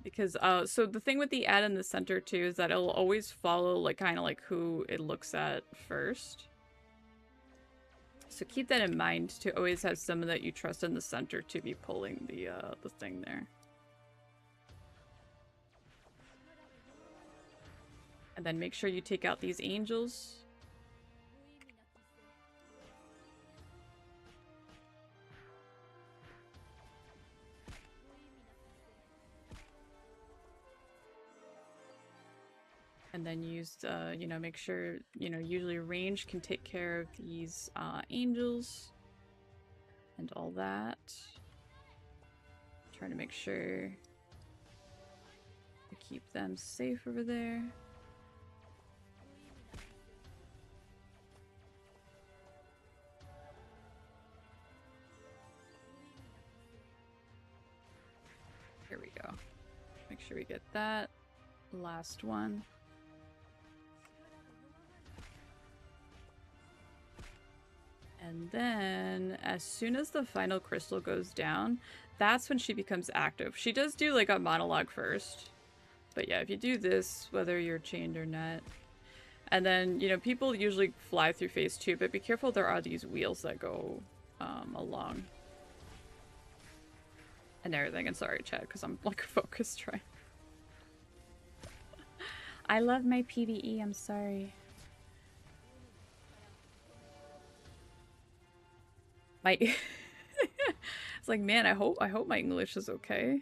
Because so the thing with the ad in the center too is that it'll always follow like kind of like who it looks at first. So keep that in mind to always have someone that you trust in the center to be pulling the thing there. And then make sure you take out these angels. And then use, you know, make sure, you know, usually range can take care of these angels and all that. Trying to make sure we keep them safe over there. Here we go. Make sure we get that last one. And then, as soon as the final crystal goes down, that's when she becomes active. She does do, like, a monologue first. But yeah, if you do this, whether you're chained or not. And then, you know, people usually fly through phase 2, but be careful, there are these wheels that go along. And everything. And sorry, chat, because I'm, like, focused trying. I love my PvE, I'm sorry. It's like, man, I hope my English is okay.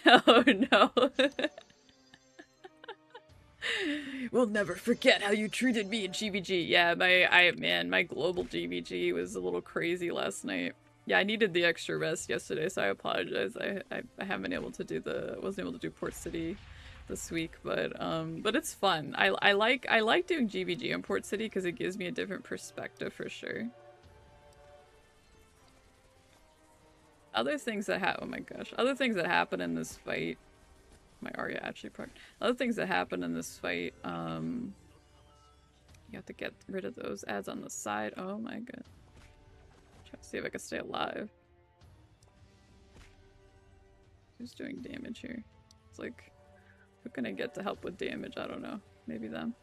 Oh no. We'll never forget how you treated me in GVG. Yeah, my global GVG was a little crazy last night. Yeah, I needed the extra rest yesterday, so I apologize. I haven't been able to do wasn't able to do Port City this week, but it's fun. I like doing GVG in Port City because it gives me a different perspective for sure. Other things that happen, oh my gosh, other things that happen in this fight. My Arya actually proc. Other things that happen in this fight, you have to get rid of those ads on the side. Oh my god. Try to see if I can stay alive. Who's doing damage here? It's like Who can I get to help with damage? I don't know. Maybe them.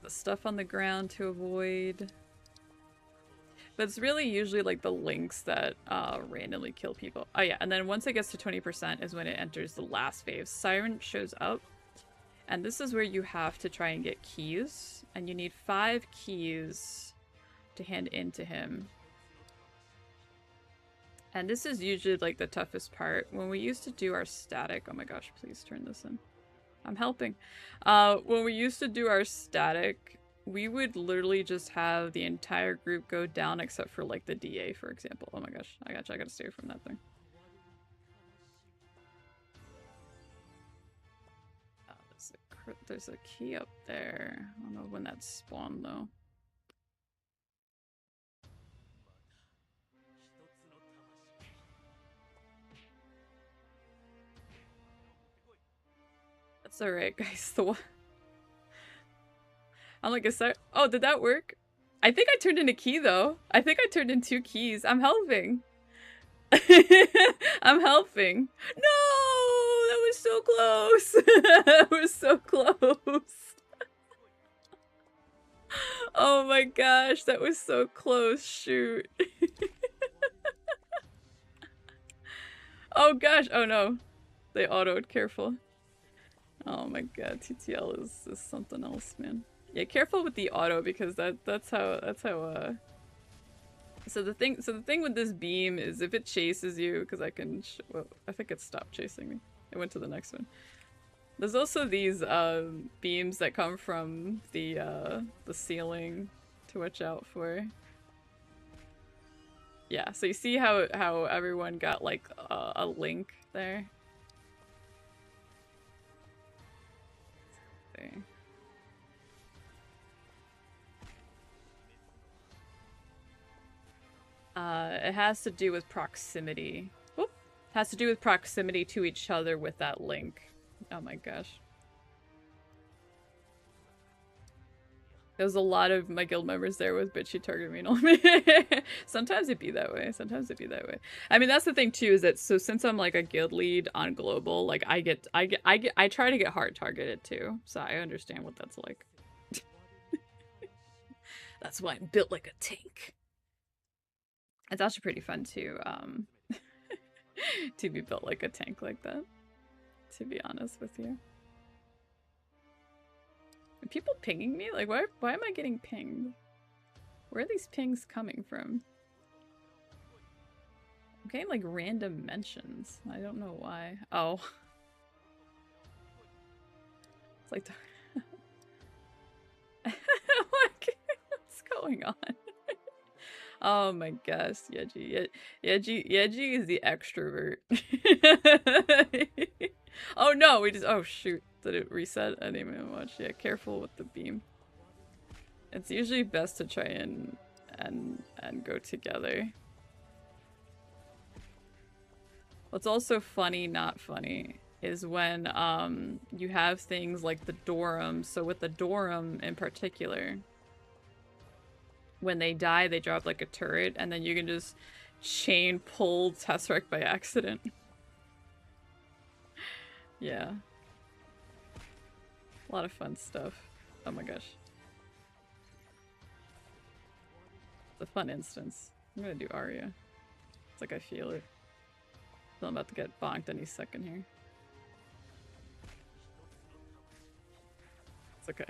The stuff on the ground to avoid. But it's really usually like the links that randomly kill people. Oh yeah, and then once it gets to 20% is when it enters the last phase. Siren shows up, and this is where you have to try and get keys, and you need 5 keys to hand in to him. And this is usually like the toughest part. When we used to do our static, oh my gosh, please turn this in. I'm helping. When we used to do our static, we would literally just have the entire group go down except for like the DA, for example. Oh my gosh, I gotta stay from that thing. There's a key up there. I don't know when that spawned though. That's alright, guys. I'm like, is that— oh, did that work? I think I turned in a key though. I think I turned in 2 keys. I'm helping. I'm helping. No! That was so close! That was so close! Oh my gosh, that was so close. Shoot. Oh gosh, oh no. They autoed, careful. Oh my god, TTL is something else, man. Yeah, careful with the auto because that's how so the thing with this beam is if it chases you, because I can well, I think it stopped chasing me. It went to the next one. There's also these beams that come from the ceiling to watch out for. Yeah, so you see how everyone got like a link there. Okay. It has to do with proximity. Whoop. It has to do with proximity to each other with that link. Oh my gosh. There's a lot of my guild members there with bitchy target me. Sometimes it be that way. Sometimes it be that way. I mean, that's the thing too, is that so since I'm like a guild lead on global, like I try to get hard targeted too. So I understand what that's like. That's why I'm built like a tank. It's actually pretty fun to to be built like a tank like that, to be honest with you. Are people pinging me? Like, why am I getting pinged? Where are these pings coming from? I'm getting like random mentions. I don't know why. Oh. It's like what's going on? Oh my gosh, Yeji. Yeji is the extrovert. Oh no, we just— oh shoot. Did it reset? I didn't even watch. Yeah, careful with the beam. It's usually best to try and go together. What's also funny, not funny, is when you have things like the Dorum. So with the Dorum in particular, when they die, they drop like a turret, and then you can just chain pull Tesseract by accident. Yeah. A lot of fun stuff. Oh my gosh. It's a fun instance. I'm gonna do Arya. It's like I feel it. So I'm about to get bonked any second here. It's okay.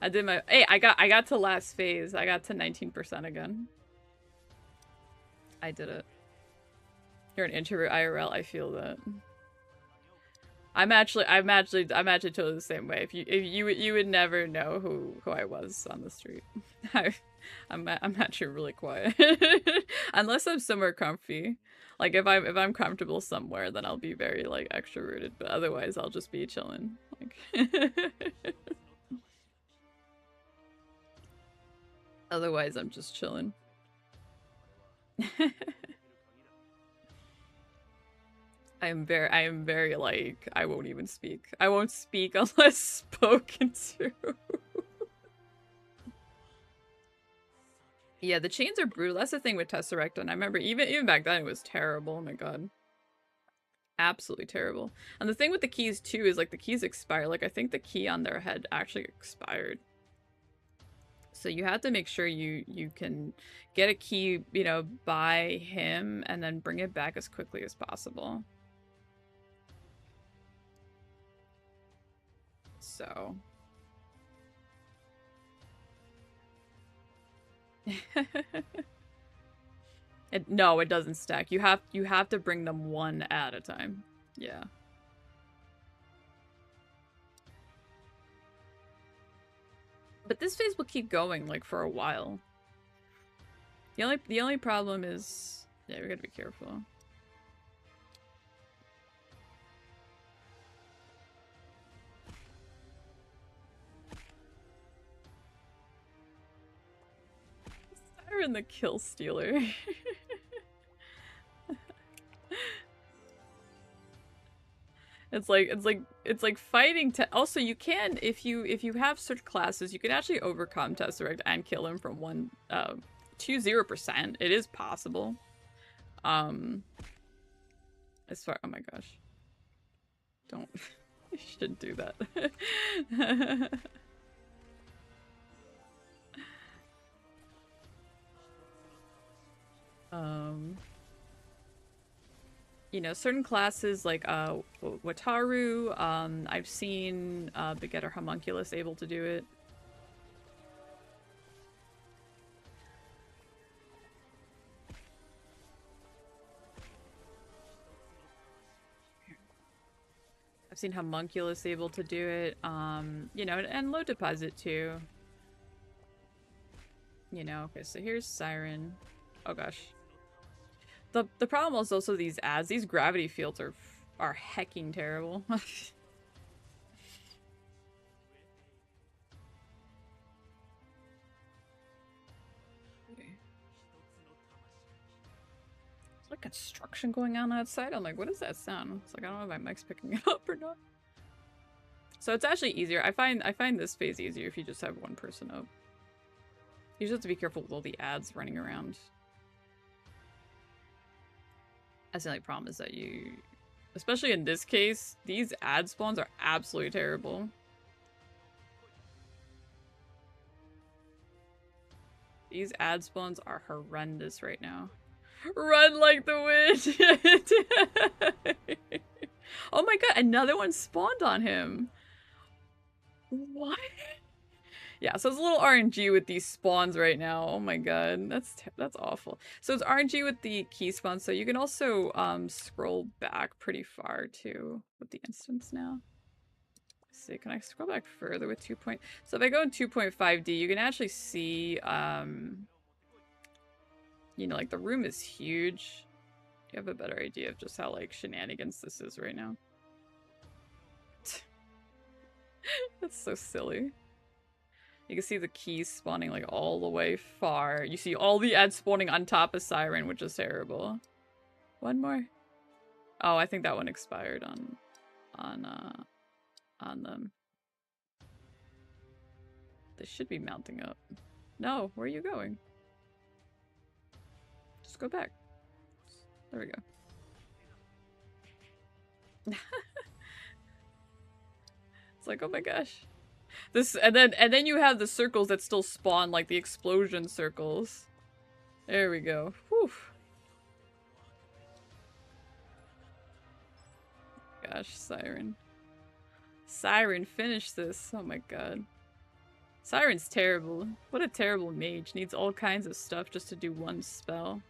I did my— hey, I got to last phase. I got to 19% again. I did it. You're an introvert IRL, I feel that. I'm actually totally the same way. If you would never know who I was on the street. I'm actually really quiet. Unless I'm somewhere comfy. Like if I'm comfortable somewhere, then I'll be very like extroverted, but otherwise I'll just be chilling. Like otherwise I'm just chilling. I am very like, I won't even speak. I won't speak unless spoken to. Yeah, the chains are brutal. That's the thing with Tesseract, and I remember even back then it was terrible. Oh my god. Absolutely terrible. And the thing with the keys too is like the keys expire. Like I think the key on their head actually expired. So you have to make sure you can get a key, you know, by him and then bring it back as quickly as possible. So no, it doesn't stack. You have to bring them one at a time. Yeah. But this phase will keep going like for a while. The only problem is, yeah, we gotta be careful. Siren the kill stealer. It's like fighting to also you can if you have certain classes you can actually overcome Tesseract and kill him from 1 to 0%. It is possible. As far, oh my gosh. Don't you shouldn't do that. You know, certain classes like Wataru, I've seen Begetter Homunculus able to do it. I've seen Homunculus able to do it, you know, and Low Deposit too. You know, okay, so here's Siren. Oh gosh. The problem is also these ads. These gravity fields are hecking terrible. It's like construction going on outside. I'm like, what is that sound? It's like, I don't know if my mic's picking it up or not. So it's actually easier. I find this phase easier if you just have one person up. You just have to be careful with all the ads running around. That's the only problem is that you, especially in this case, these ad spawns are absolutely terrible. These ad spawns are horrendous right now. Run like the wind! Oh my god, another one spawned on him! What? Yeah, so it's a little RNG with these spawns right now. Oh my god, that's awful. So it's RNG with the key spawns, so you can also scroll back pretty far too with the instance now. Let's see, can I scroll back further with 2. So if I go in 2.5D, you can actually see, you know, like the room is huge. You have a better idea of just how like shenanigans this is right now. That's so silly. You can see the keys spawning like all the way far. You see all the ads spawning on top of Siren, which is terrible. One more. Oh, I think that one expired on them. They should be mounting up. No, where are you going? Just go back. There we go. It's like, oh my gosh. This and then you have the circles that still spawn, like the explosion circles. There we go. Whew. Gosh, Siren. Siren, finish this. Oh my god. Siren's terrible. What a terrible mage. Needs all kinds of stuff just to do one spell.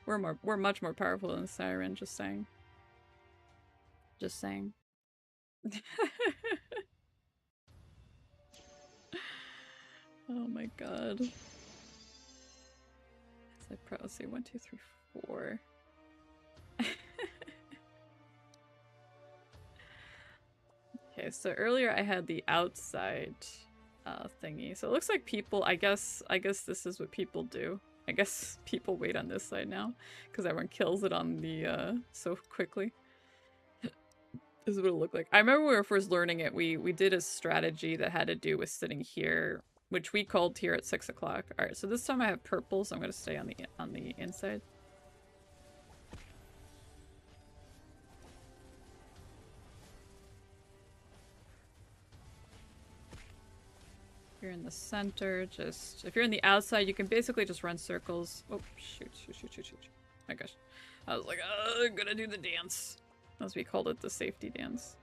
We're much more powerful than Siren, just saying. Just saying. Oh my god. So let's see, 1, 2, 3, 4. Okay, so earlier I had the outside thingy. So it looks like people, I guess this is what people do. I guess people wait on this side now because everyone kills it on the so quickly. This is what it looked like. I remember when we were first learning it, we did a strategy that had to do with sitting here which we called here at 6 o'clock. All right, so this time I have purple, so I'm gonna stay on the inside. If you're in the center, just if you're in the outside, you can basically just run circles. Oh shoot! My gosh, I was like, oh, I'm gonna do the dance, as we called it, the safety dance.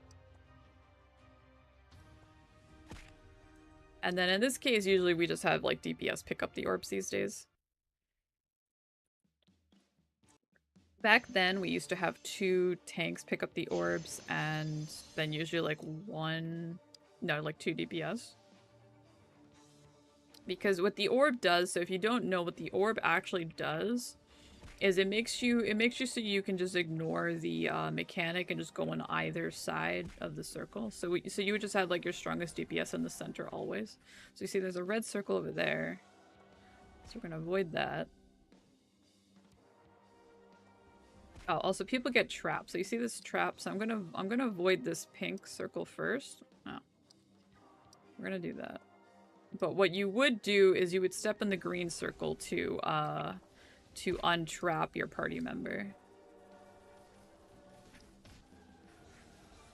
And then in this case, usually we just have like DPS pick up the orbs these days. Back then, we used to have 2 tanks pick up the orbs, and then usually like 2 DPS. Because what the orb does, so if you don't know what the orb actually does, is it makes you so you can just ignore the mechanic and just go on either side of the circle. So you would just have like your strongest DPS in the center always. So you see there's a red circle over there. So we're gonna avoid that. Oh, also people get trapped. So you see this trap, so I'm gonna avoid this pink circle first. Oh. We're gonna do that. But what you would do is you would step in the green circle to untrap your party member.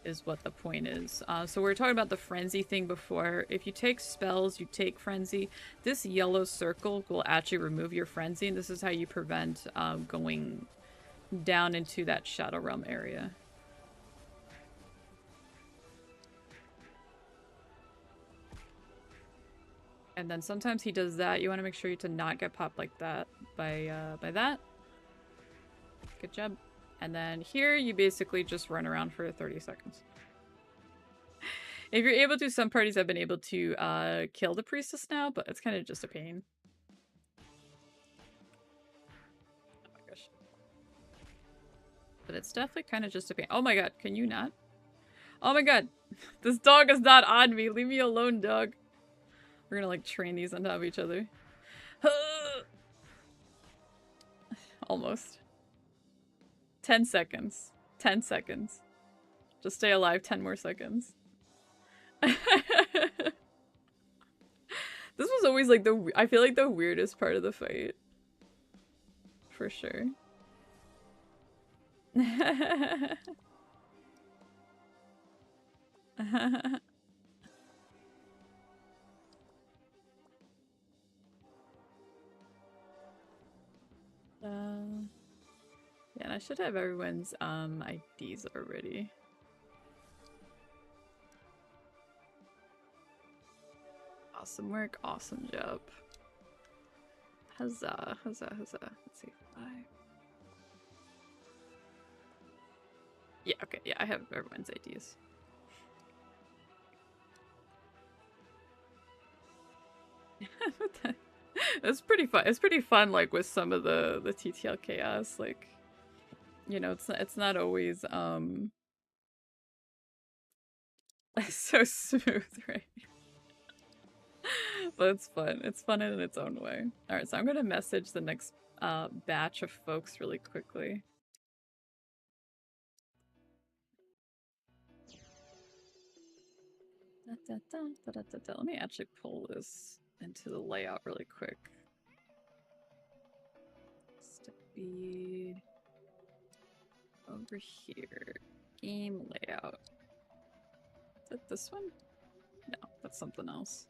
Is what the point is. So we were talking about the frenzy thing before. If you take spells, you take frenzy. This yellow circle will actually remove your frenzy, and this is how you prevent going down into that Shadow Realm area. And then sometimes he does that. You want to make sure to not get popped like that by that. Good job. And then here you basically just run around for 30 seconds. If you're able to, some parties have been able to kill the priestess now, but it's kind of just a pain. Oh my gosh. But it's definitely kind of just a pain. Oh my god, can you not? Oh my god. This dog is not on me. Leave me alone, dog. We're gonna like train these on top of each other. Almost. 10 seconds. 10 seconds. Just stay alive 10 more seconds. This was always like I feel like the weirdest part of the fight. For sure. Yeah, and I should have everyone's IDs already. Awesome work, awesome job. Huzzah, huzzah, huzzah. Let's see, 5. Yeah, okay, yeah, I have everyone's IDs. It's pretty fun. It's pretty fun, like with some of the TTL chaos. Like, you know, it's not always so smooth, right? But it's fun. It's fun in its own way. All right, so I'm gonna message the next batch of folks really quickly. Let me actually pull this into the layout really quick. Just to be over here. Game layout. Is that this one? No, that's something else.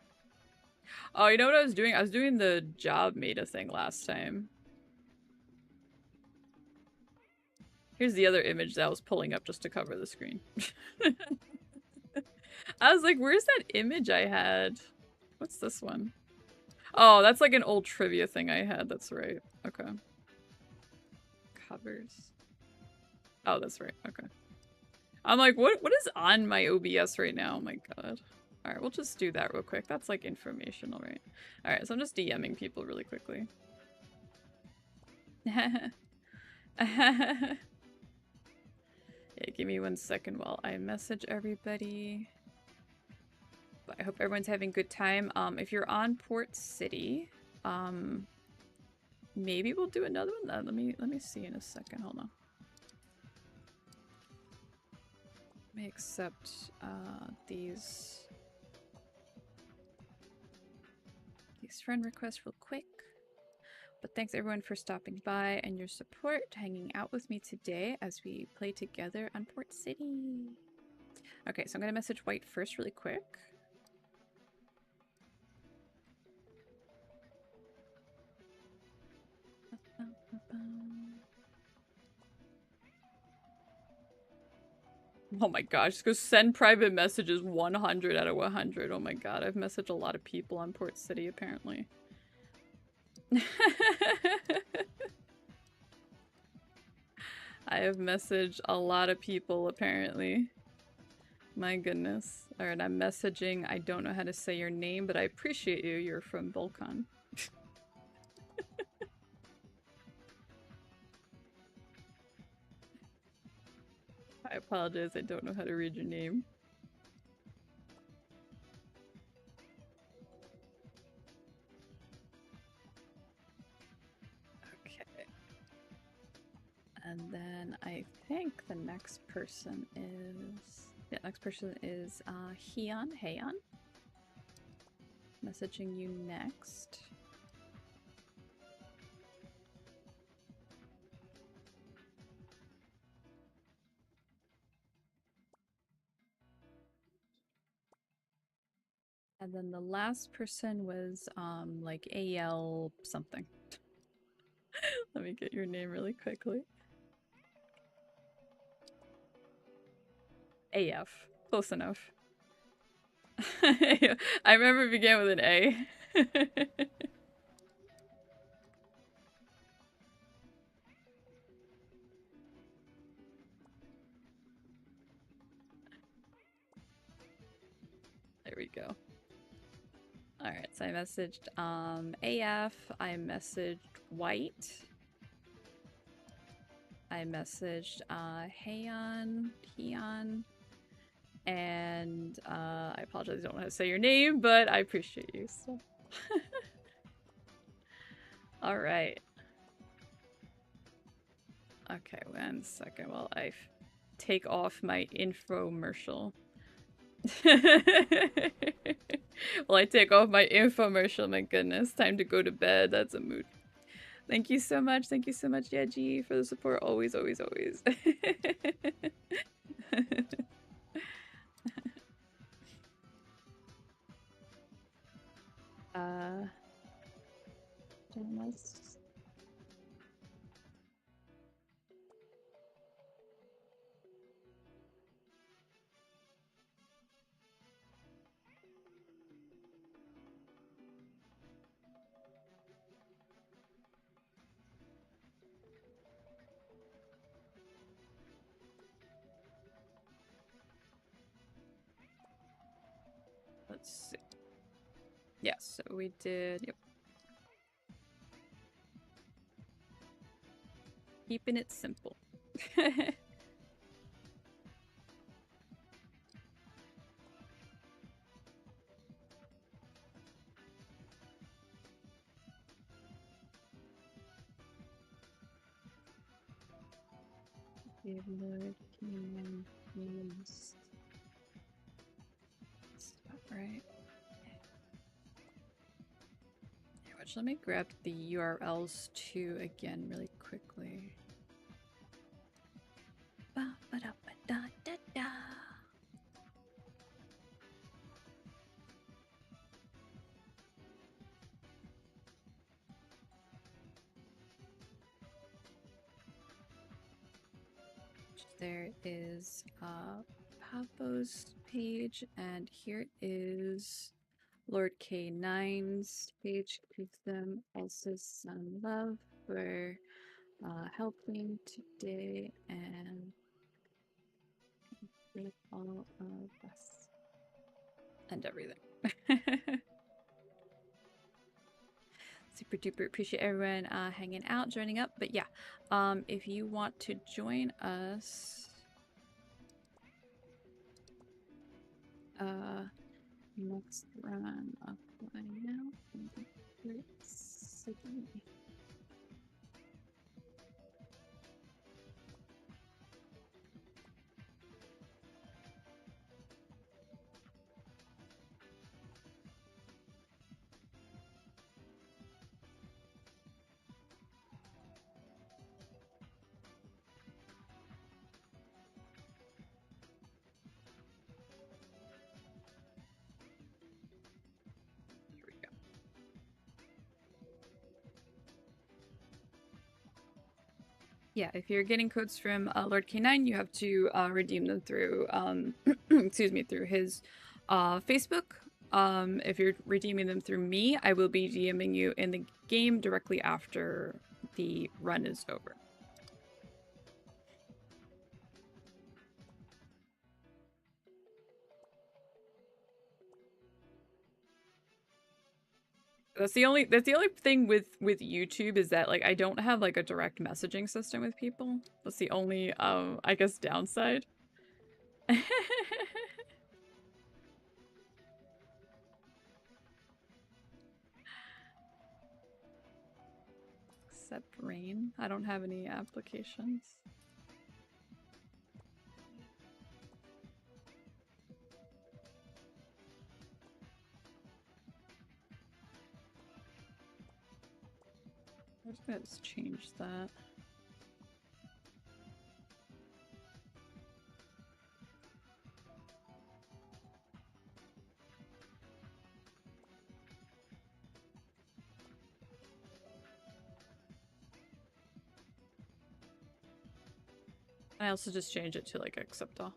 Oh, you know what I was doing? I was doing the job meta thing last time. Here's the other image that I was pulling up just to cover the screen. I was like, where's that image I had? What's this one? Oh, that's like an old trivia thing I had. That's right. Okay. Covers. Oh, that's right. Okay. I'm like, what is on my OBS right now? Oh my god. Alright, we'll just do that real quick. That's like informational, right? Alright, so I'm just DMing people really quickly. Yeah, give me 1 second while I message everybody. But I hope everyone's having a good time. If you're on Port City, maybe we'll do another one. Let me see in a second. Hold on. Let me accept these. these friend requests real quick. But thanks everyone for stopping by and your support, hanging out with me today as we play together on Port City. Okay, so I'm going to message White first really quick. Oh my gosh, just go send private messages 100 out of 100. Oh my god, I've messaged a lot of people on Port City apparently. I have messaged a lot of people apparently. My goodness. Alright, I'm messaging. I don't know how to say your name, but I appreciate you. You're from Volcon. I apologize, I don't know how to read your name. Okay. And then I think the next person is... Yeah, next person is Heian. Heian. Messaging you next. And then the last person was like AL something. Let me get your name really quickly. AF. Close enough. I remember it began with an A. There we go. Alright, so I messaged AF, I messaged White, I messaged Heian, and I apologize I don't know how to say your name, but I appreciate you, so. Alright. Okay, 1 second while I take off my infomercial. Well, I take off my infomercial, my goodness. Time to go to bed. That's a mood. Thank you so much, Yeji, for the support. Always, always, always. Let's see. Yes, so we did, yep. Keeping it simple. Right. Yeah, let me grab the URLs too again really quickly. Ba-ba-da-ba-da-da-da. There is Papo's page, and here is Lord K9's page. Give them also some love for helping today and with all of us and everything. Super duper appreciate everyone hanging out, joining up. But yeah, if you want to join us next run offline now. Yeah, if you're getting codes from Lord K9, you have to redeem them through, excuse me, through his Facebook. If you're redeeming them through me, I will be DMing you in the game directly after the run is over. That's the only thing with YouTube is that like I don't have like a direct messaging system with people. That's the only I guess downside. Except rain. I don't have any applications. I'm just gonna change that. I also just changed it to like accept all.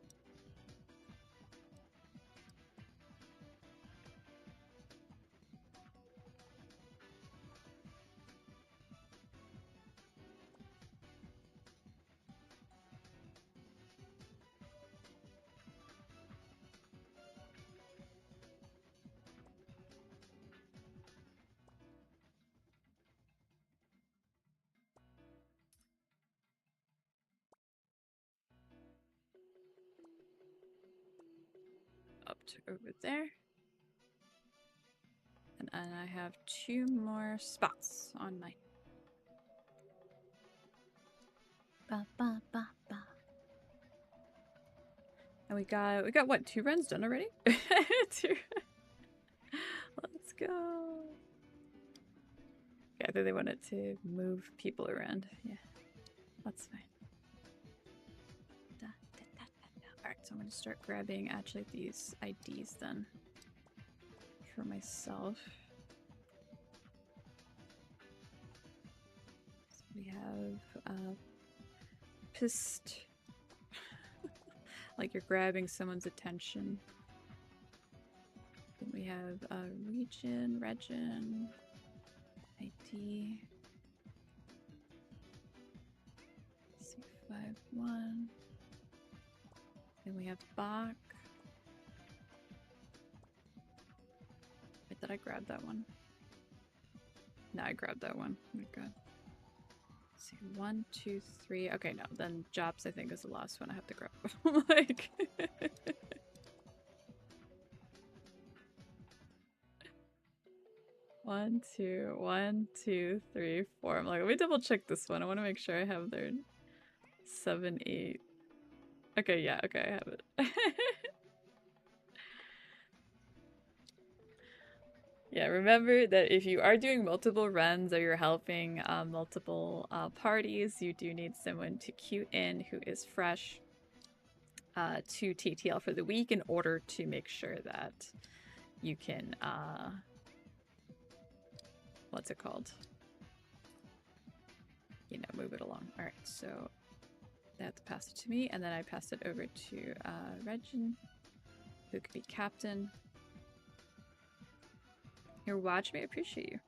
Up to over there. And I have 2 more spots on my ba ba ba ba. And we got what, 2 runs done already? 2. Let's go. Yeah, I think they wanted to move people around. Yeah, that's fine. Alright, so I'm gonna start grabbing actually these IDs then for myself. So we have pissed. Like you're grabbing someone's attention. Then we have region, ID. C51. Then we have Bach. Wait, did I grab that one? No, I grabbed that one. Oh my god. Let's see, 1, 2, 3. Okay, no, then Jobs I think is the last one I have to grab. Like... One, two, 3, 4. I'm like, let me double check this one. I want to make sure I have their 7, 8. Okay, yeah, okay, I have it. Yeah, remember that if you are doing multiple runs or you're helping multiple parties, you do need someone to queue in who is fresh to TTL for the week in order to make sure that you can, what's it called? You know, move it along. All right, so they have to pass it to me, and then I pass it over to Regin, who could be captain. You're watching me, I appreciate you.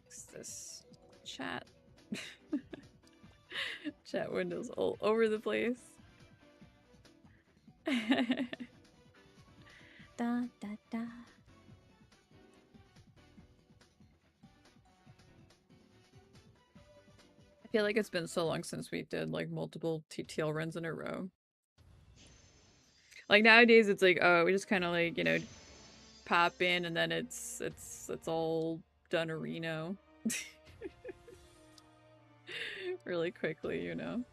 Fix this chat. Chat windows all over the place. Da da da. I feel like it's been so long since we did like multiple TTL runs in a row. Like nowadays it's like, oh, we just kind of like, you know, pop in and then it's all done Reno. Really quickly, you know.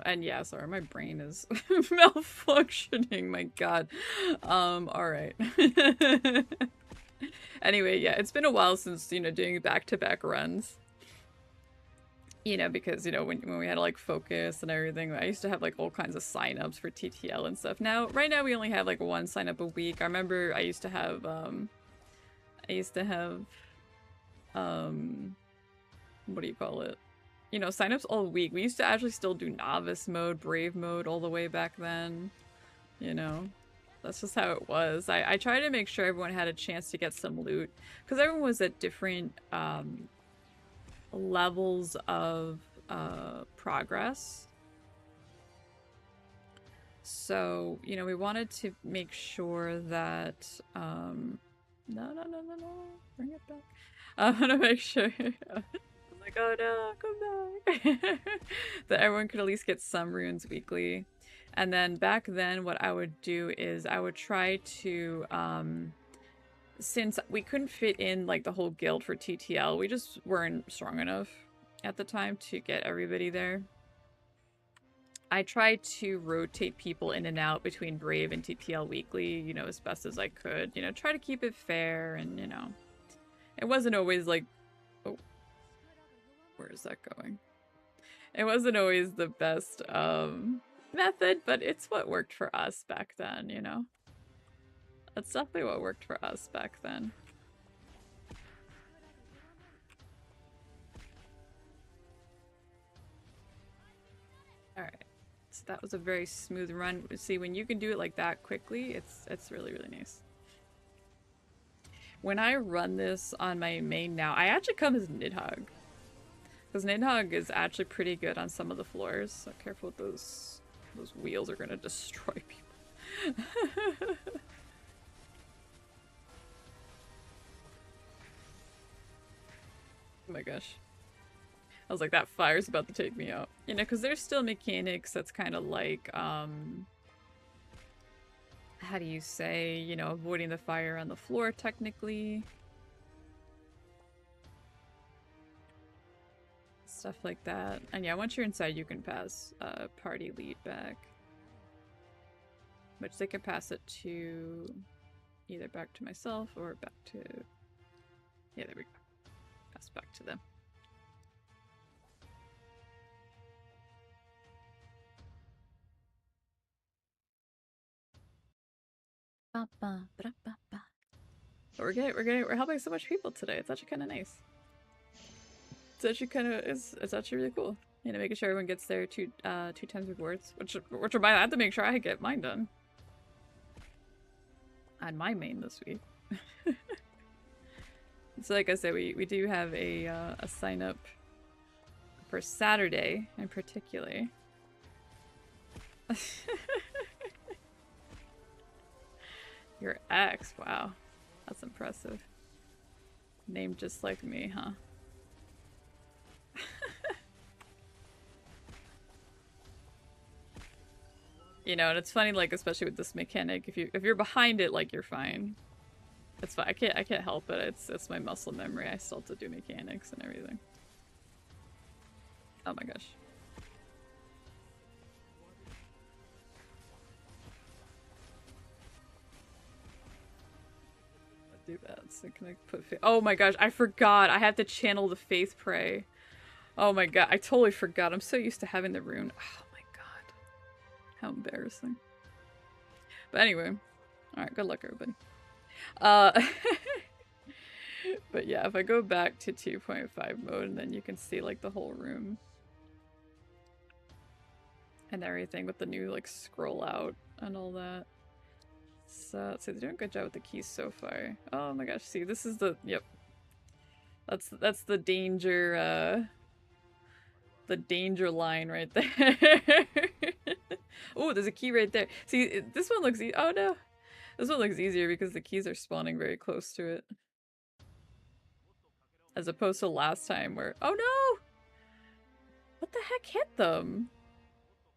And yeah, sorry, my brain is malfunctioning, my god. Alright. Anyway, yeah, it's been a while since, you know, doing back-to-back runs. You know, because, you know, when we had to, like, focus and everything, I used to have, like, all kinds of sign-ups for TTL and stuff. Now, right now we only have, like, one sign-up a week. I remember I used to have, what do you call it? You know, sign-ups all week. We used to actually still do novice mode, brave mode all the way back then. You know, that's just how it was. I tried to make sure everyone had a chance to get some loot, because everyone was at different, levels of progress. So, you know, we wanted to make sure that no, bring it back. I want to make sure like, oh no, come back. That everyone could at least get some runes weekly. And then back then what I would do is I would try to since we couldn't fit in like the whole guild for TTL, we just weren't strong enough at the time to get everybody there. I tried to rotate people in and out between Brave and TTL weekly, you know, as best as I could. You know, try to keep it fair, and, you know, it wasn't always like... Oh. Where is that going? It wasn't always the best method, but it's what worked for us back then, you know? That's definitely what worked for us back then. Alright. So that was a very smooth run. See, when you can do it like that quickly, it's really, really nice. When I run this on my main now, I actually come as Nidhogg. Because Nidhogg is actually pretty good on some of the floors. So careful with those wheels are gonna destroy people. Oh my gosh. I was like, that fire's about to take me out. You know, because there's still mechanics that's kind of like, how do you say, you know, avoiding the fire on the floor, technically. Stuff like that. And yeah, once you're inside, you can pass party lead back. Which they can pass it to either back to myself or back to... Yeah, there we go. Pass back to them. But we're helping so much people today. It's actually kind of nice. It's actually it's actually really cool. You know, making sure everyone gets their two times rewards, which I have to make sure I get mine done on my main this week. So like I said, we do have a sign up for Saturday in particular. Your ex, wow. That's impressive. Named just like me, huh? You know, and it's funny, like, especially with this mechanic, if you're behind it, like, you're fine. It's fine. I can't help it. It's my muscle memory. I still have to do mechanics and everything. Oh my gosh. Do that. So can I put oh my gosh, I forgot. I have to channel the faith pray. Oh my god, I totally forgot. I'm so used to having the rune. Oh my god. How embarrassing. But anyway. Alright, good luck everybody. But yeah, if I go back to 2.5 mode, and then you can see like the whole room. And everything with the new like scroll out and all that. So they're doing a good job with the keys so far. Oh my gosh, see, this is the, yep. That's the danger line right there. Oh, there's a key right there. See, this one looks oh no. This one looks easier because the keys are spawning very close to it. As opposed to last time where, oh no! What the heck hit them?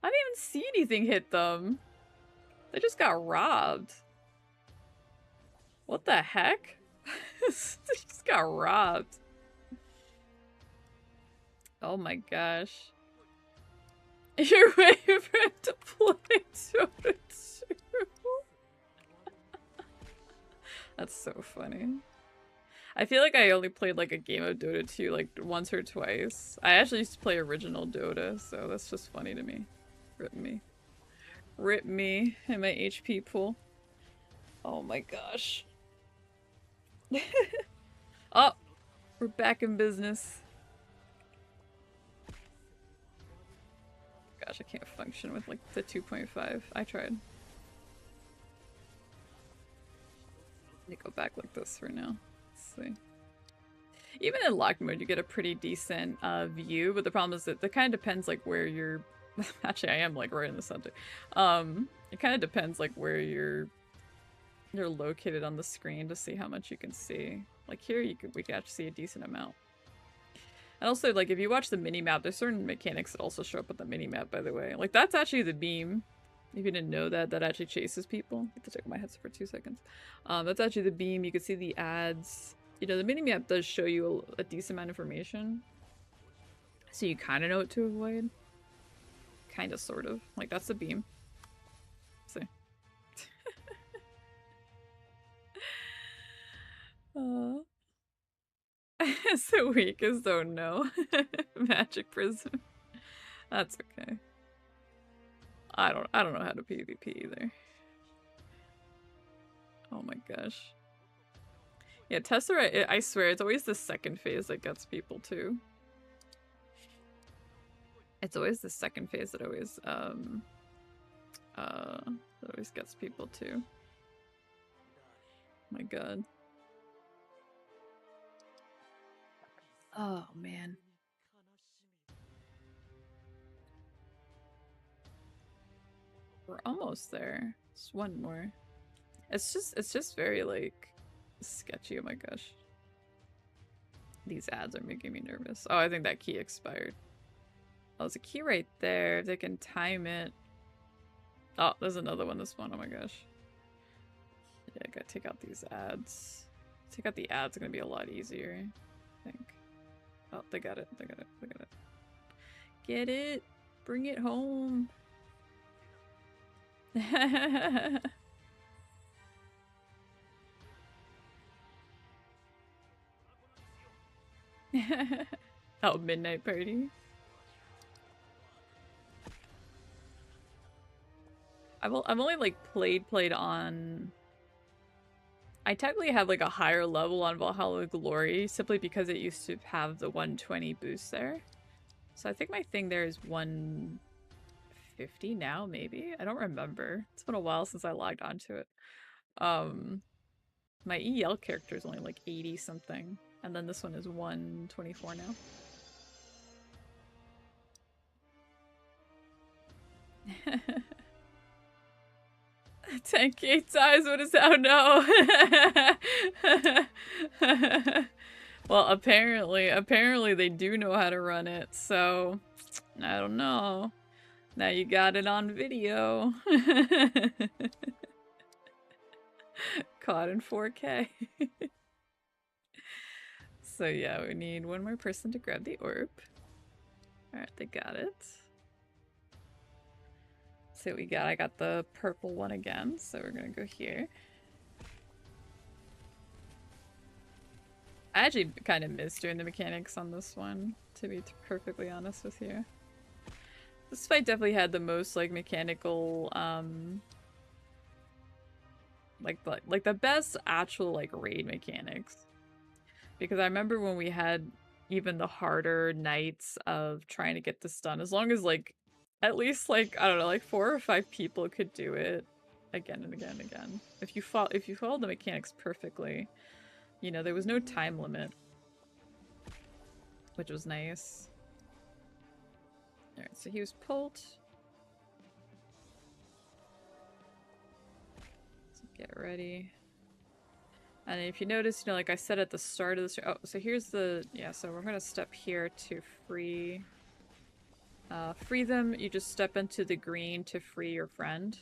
I didn't even see anything hit them. They just got robbed. What the heck? They just got robbed. Oh my gosh. You're waiting for him to play Dota 2. That's so funny. I feel like I only played like a game of Dota 2 like once or twice. I actually used to play original Dota, so that's just funny to me. Rip me. Rip me and my HP pool. Oh my gosh. Oh, we're back in business. Gosh, I can't function with like the 2.5. I tried. Let me go back like this for now. Let's see. Even in locked mode, you get a pretty decent view, but the problem is that it kind of depends like where you're. Actually, I am like right in the center. It kind of depends like where you're located on the screen to see how much you can see. Like here, we can actually see a decent amount. And also, like if you watch the mini map, there's certain mechanics that also show up on the mini map. By the way, like that's actually the beam. If you didn't know that, that actually chases people. I have to check my headset for 2 seconds. That's actually the beam. You can see the ads. You know, the minimap does show you a decent amount of information. So you kind of know what to avoid. Kind of, sort of. Like, that's the beam. See? So weak as don't know. Magic Prism. That's okay. I don't know how to PvP either. Oh my gosh. Yeah, Tesseract, I swear, it's always the second phase that gets people too. It's always the second phase that always gets people too. Oh my god. Oh man. We're almost there. Just one more. It's just very like sketchy. Oh my gosh. These ads are making me nervous. Oh, I think that key expired. Oh, there's a key right there. If they can time it. Oh, there's another one. This one. Oh my gosh. Yeah, I gotta take out these ads. Take out the ads. It's gonna be a lot easier, I think. Oh, they got it. They got it. They got it. Get it. Bring it home. Oh, midnight party. I've only like played on. I technically have like a higher level on Valhalla Glory simply because it used to have the 120 boost there. So I think my thing there is 150 now, maybe? I don't remember. It's been a while since I logged onto it. My EL character is only like 80 something. And then this one is 124 now. Tank 8 times, what is that? Oh no! Well, apparently they do know how to run it, so I don't know. Now you got it on video. Caught in 4K. So yeah, we need one more person to grab the orb. Alright, they got it. So what we got, I got the purple one again, so we're gonna go here. I actually kind of missed doing the mechanics on this one, to be perfectly honest with you. This fight definitely had the most like mechanical, like the best actual like raid mechanics. Because I remember when we had even the harder nights of trying to get this done, as long as like at least like I don't know, like 4 or 5 people could do it again and again and again. If you followed the mechanics perfectly, you know, there was no time limit, which was nice. All right, so he was pulled. So get ready. And if you notice, you know, like I said at the start of this, oh, so here's the, yeah, so we're gonna step here to free them. You just step into the green to free your friend,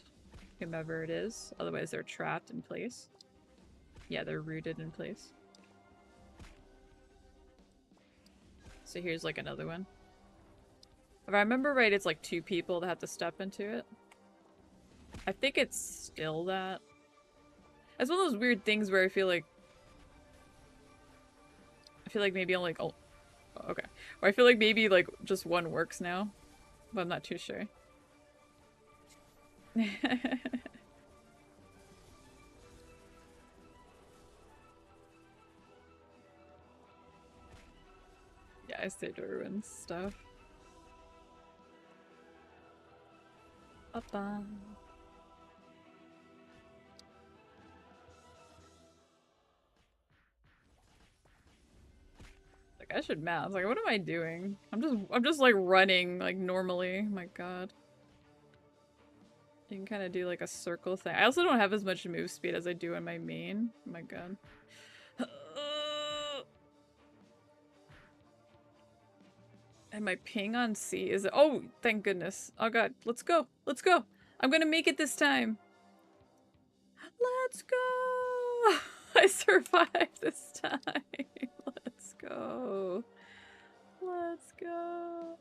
whomever it is. Otherwise they're trapped in place. Yeah, they're rooted in place. So here's like another one. If I remember right, it's like 2 people that have to step into it. I think it's still that. It's one of those weird things where I feel like maybe only like, oh, okay. Or I feel like maybe like just one works now, but I'm not too sure. Yeah, I saved Rune stuff. Up. Like I should math. Like what am I doing? I'm just like running like normally. Oh my god. You can kind of do like a circle thing. I also don't have as much move speed as I do in my main. Oh my god. And my ping on C is- oh, thank goodness. Oh god, let's go. Let's go. I'm gonna make it this time. Let's go. I survived this time. Let's go. Let's go.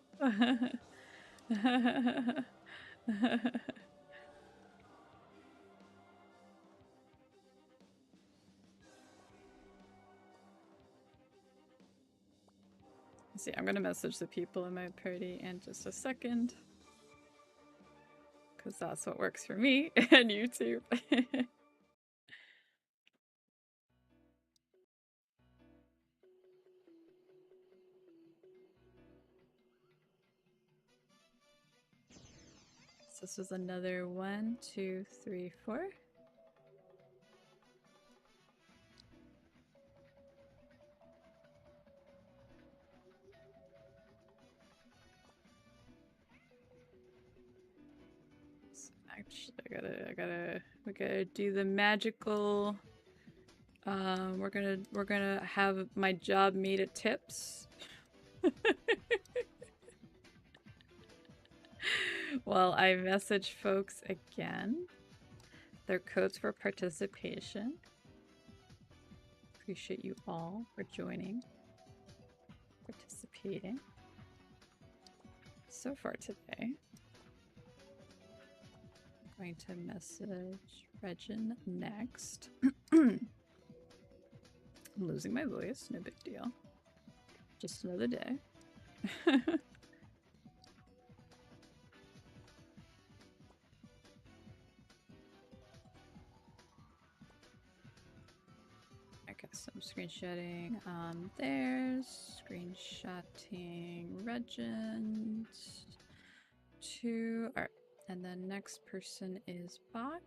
See, I'm gonna message the people in my party in just a second. Because that's what works for me and YouTube. So this was another 1, 2, 3, 4. Actually, we gotta do the magical. We're gonna have my job made at tips. Well, I message folks again. Their codes for participation. Appreciate you all for joining, participating. So far today. I'm going to message Regin next. I'm losing my voice, no big deal. Just another day. Okay, so I'm screenshotting theirs, screenshotting Regent. 2. Alright, and then next person is Bach.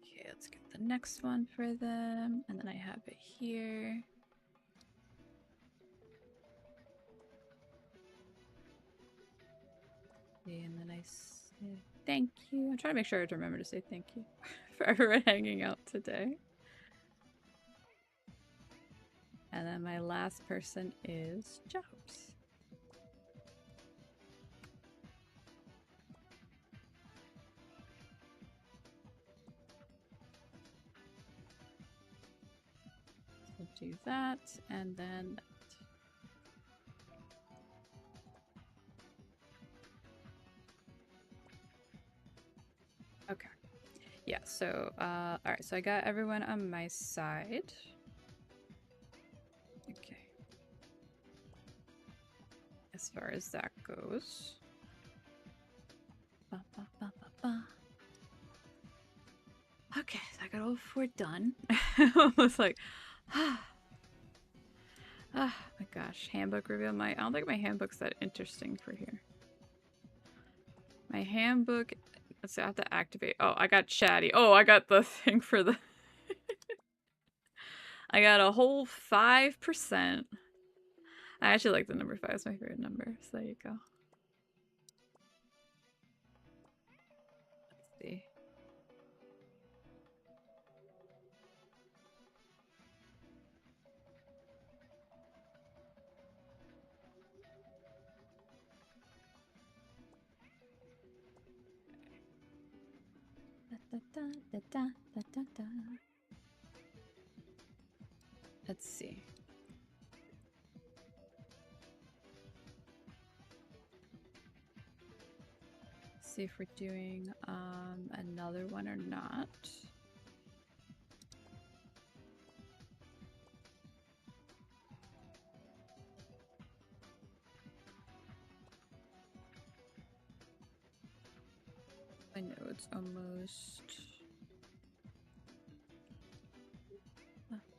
Okay, let's get the next one for them, and then I have it here. Okay, and then I say thank you. I'm trying to make sure I remember to say thank you for everyone hanging out today. And then my last person is Jobs. So do that, and then okay. Yeah, so alright, so I got everyone on my side. Okay. As far as that goes. Okay, so I got all 4 done. I was like, oh my gosh, handbook reveal. I don't think my handbook's that interesting for here. My handbook, let's see, I have to activate. Oh, I got chatty. Oh, I got the thing for the I got a whole 5%. I actually like the number 5. It's my favorite number. So there you go. Let's see. Let's see. see if we're doing another one or not. I know it's almost...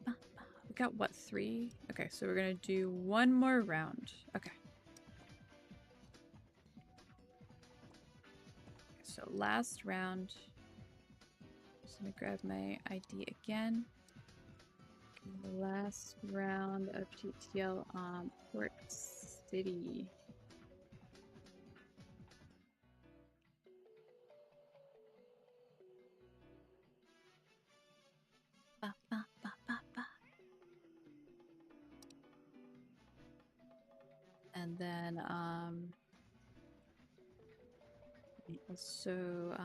We got what, 3? Okay, so we're gonna do one more round. Okay. So last round. Just let me grab my ID again. Last round of TTL on Port City. Ba, ba, ba, ba, ba. And then also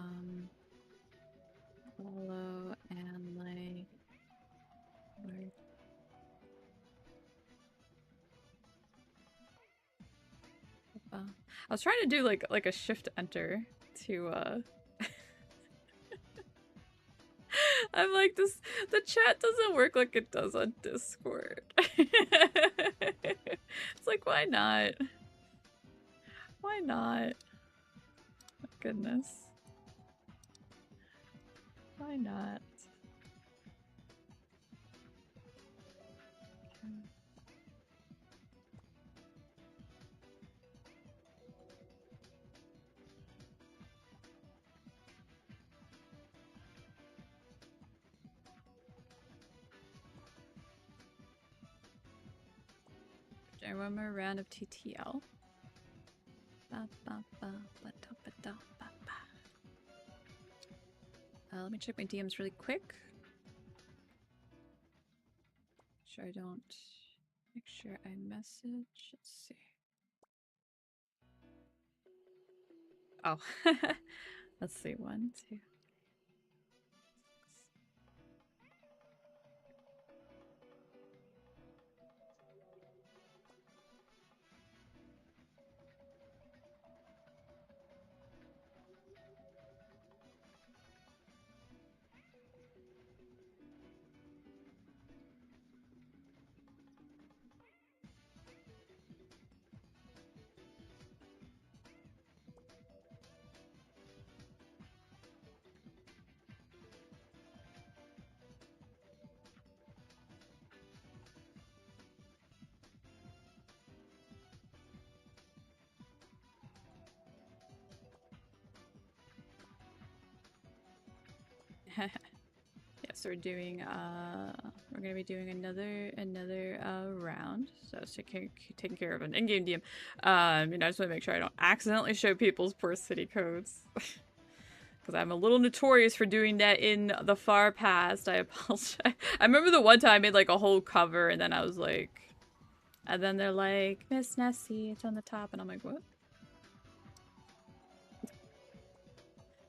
follow and like where I was trying to do like a shift enter to I'm like this the chat doesn't work like it does on Discord. It's like why not? Why not? Oh, goodness. Why not? Doing one more round of TTL. Let me check my DMs really quick. Sure I don't make sure I message. Let's see. Oh, let's see. 1, 2. Yeah, so we're doing we're gonna be doing another round. So I was taking care of an in-game DM. You know, I just want to make sure I don't accidentally show people's poor city codes. Because I'm a little notorious for doing that in the far past. I apologize. I remember the one time I made like a whole cover and then I was like, and then they're like, Miss Nesi, it's on the top, and I'm like, what?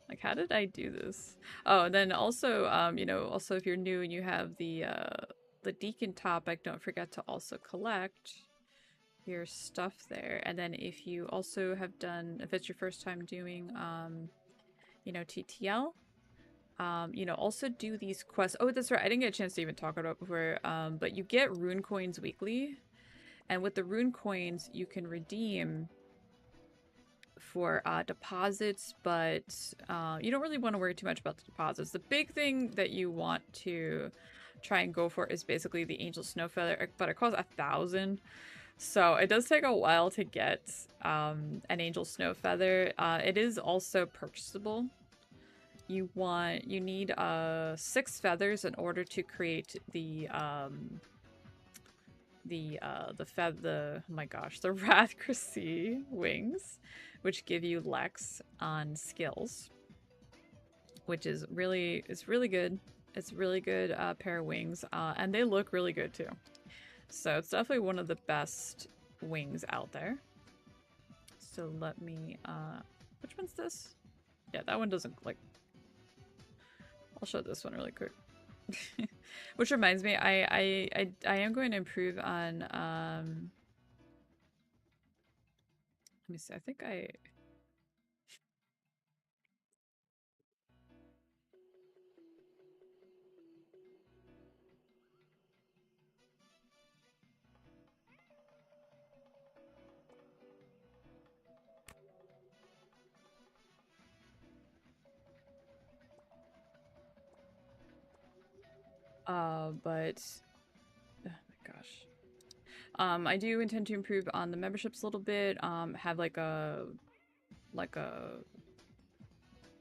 Like, how did I do this? Oh, and then also, you know, also if you're new and you have the Deacon topic, don't forget to also collect your stuff there. And then if you also have done, if it's your first time doing, you know, TTL, you know, also do these quests. Oh, that's right. I didn't get a chance to even talk about it before, but you get rune coins weekly. And with the rune coins, you can redeem for deposits, but you don't really want to worry too much about the deposits. The big thing that you want to try and go for is basically the Angel Snowfeather, but it costs 1,000. So it does take a while to get an Angel Snowfeather. It is also purchasable. You need 6 feathers in order to create the oh my gosh, the Rathkrasi wings, which give you Lex on skills, which is really good. It's really good pair of wings, and they look really good too. So it's definitely one of the best wings out there. So let me which one's this? Yeah, that one doesn't like. I'll show this one really quick. Which reminds me, I am going to improve on let me see, I think But oh my gosh. I do intend to improve on the memberships a little bit. Have like a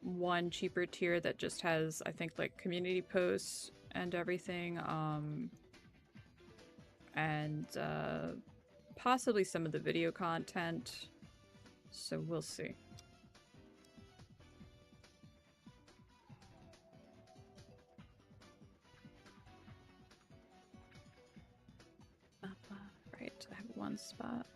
one cheaper tier that just has, I think, like community posts and everything. And possibly some of the video content. So we'll see. Right, I have one spot.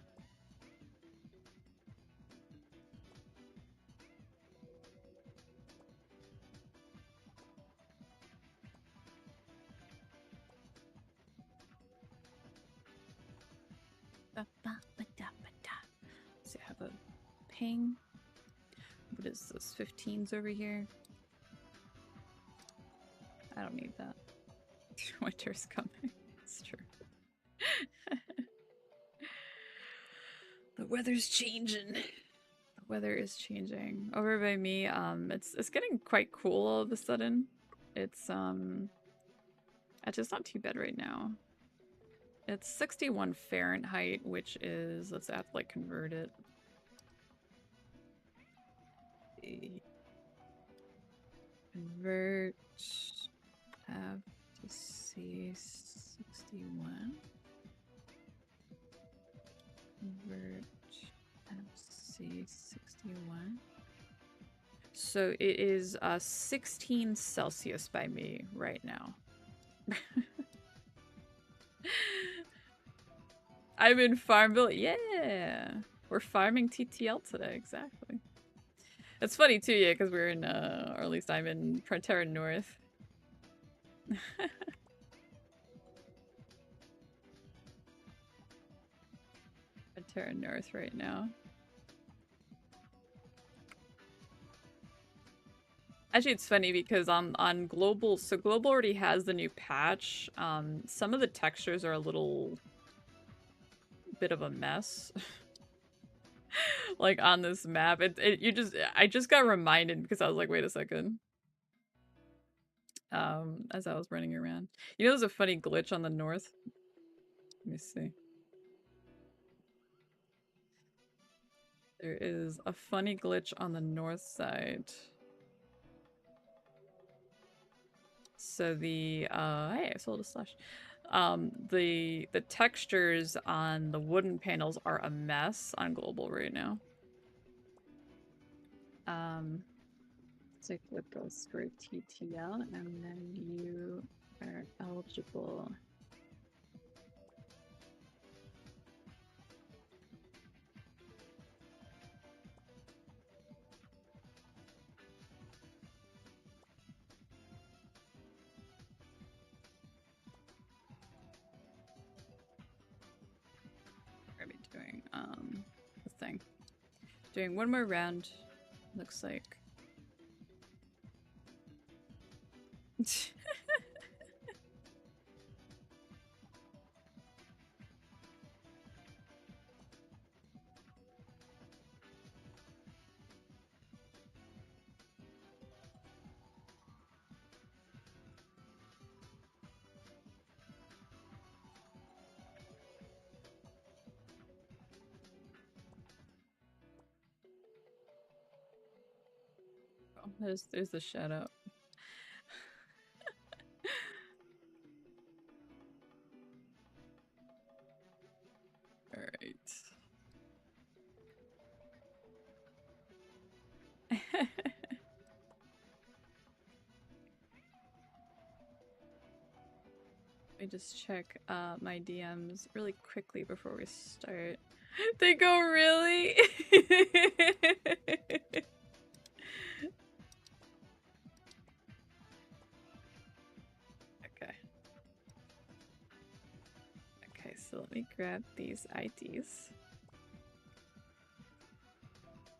So I have a ping. What is this? 15's over here. I don't need that. Winter's coming. It's true. The weather's changing. The weather is changing. Over by me, it's getting quite cool all of a sudden. It's just not too bad right now. It's 61 Fahrenheit, which is, let's have to like convert it. Convert, have to see 61. Convert, have to see 61. So it is 16 Celsius by me right now. I'm in Farmville. Yeah, we're farming TTL today. Exactly. It's funny too, yeah, because we're in, or at least I'm in Frontera North. Frontera North right now. Actually, it's funny because on Global, so Global already has the new patch. Some of the textures are a little bit of a mess. Like on this map, I just got reminded because I was like, wait a second. As I was running around, you know, there's a funny glitch on the north. Let me see. There is a funny glitch on the north side. So the hey, I sold a slash. The textures on the wooden panels are a mess on Global right now. Let's take a look for TTL, and then you are eligible. What are we doing? The thing. Doing one more round. Looks like. Oh, there's the shadow. All right. Let me just check my DMs really quickly before we start. They go really? Okay. Okay, so let me grab these IDs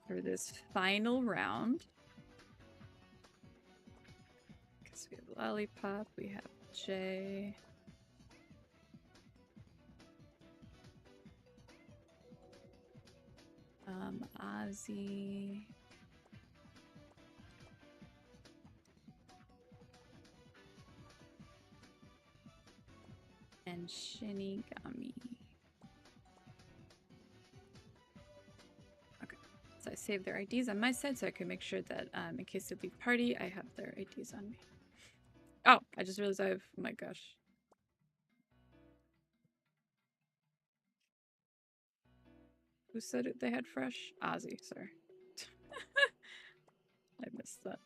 for this final round. Because we have Lollipop, we have Jay. Ozzy. and Shinigami. Okay, so I saved their IDs on my side so I can make sure that in case they leave party, I have their IDs on me. Oh, I just realized I have, oh my gosh. Who said it, they had fresh? Ozzy, sorry. I missed that.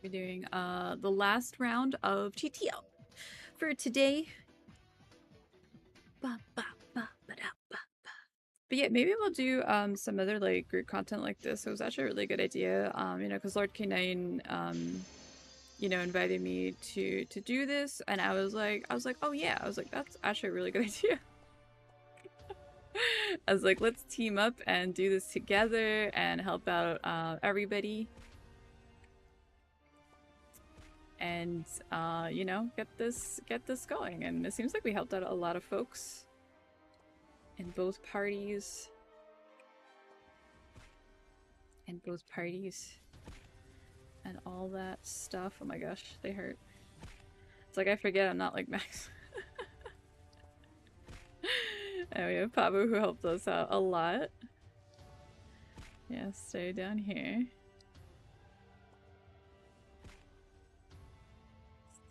We're doing the last round of TTL for today. But yeah, maybe we'll do some other like group content like this. It was actually a really good idea. You know, because Lord K9 you know, invited me to do this, and I was like, oh yeah, I was like, that's actually a really good idea. I was like, let's team up and do this together and help out everybody. And you know, get this going. And it seems like we helped out a lot of folks in both parties. And all that stuff. Oh my gosh, they hurt. It's like I forget I'm not like Max. And we have Pabu who helped us out a lot. Yeah, stay down here.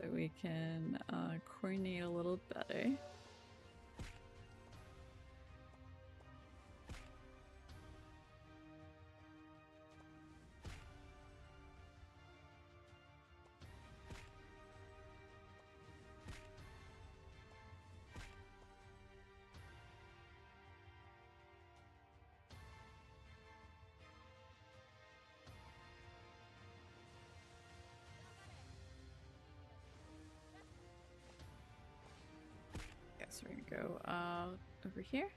So we can coordinate a little better. So we're gonna go over here.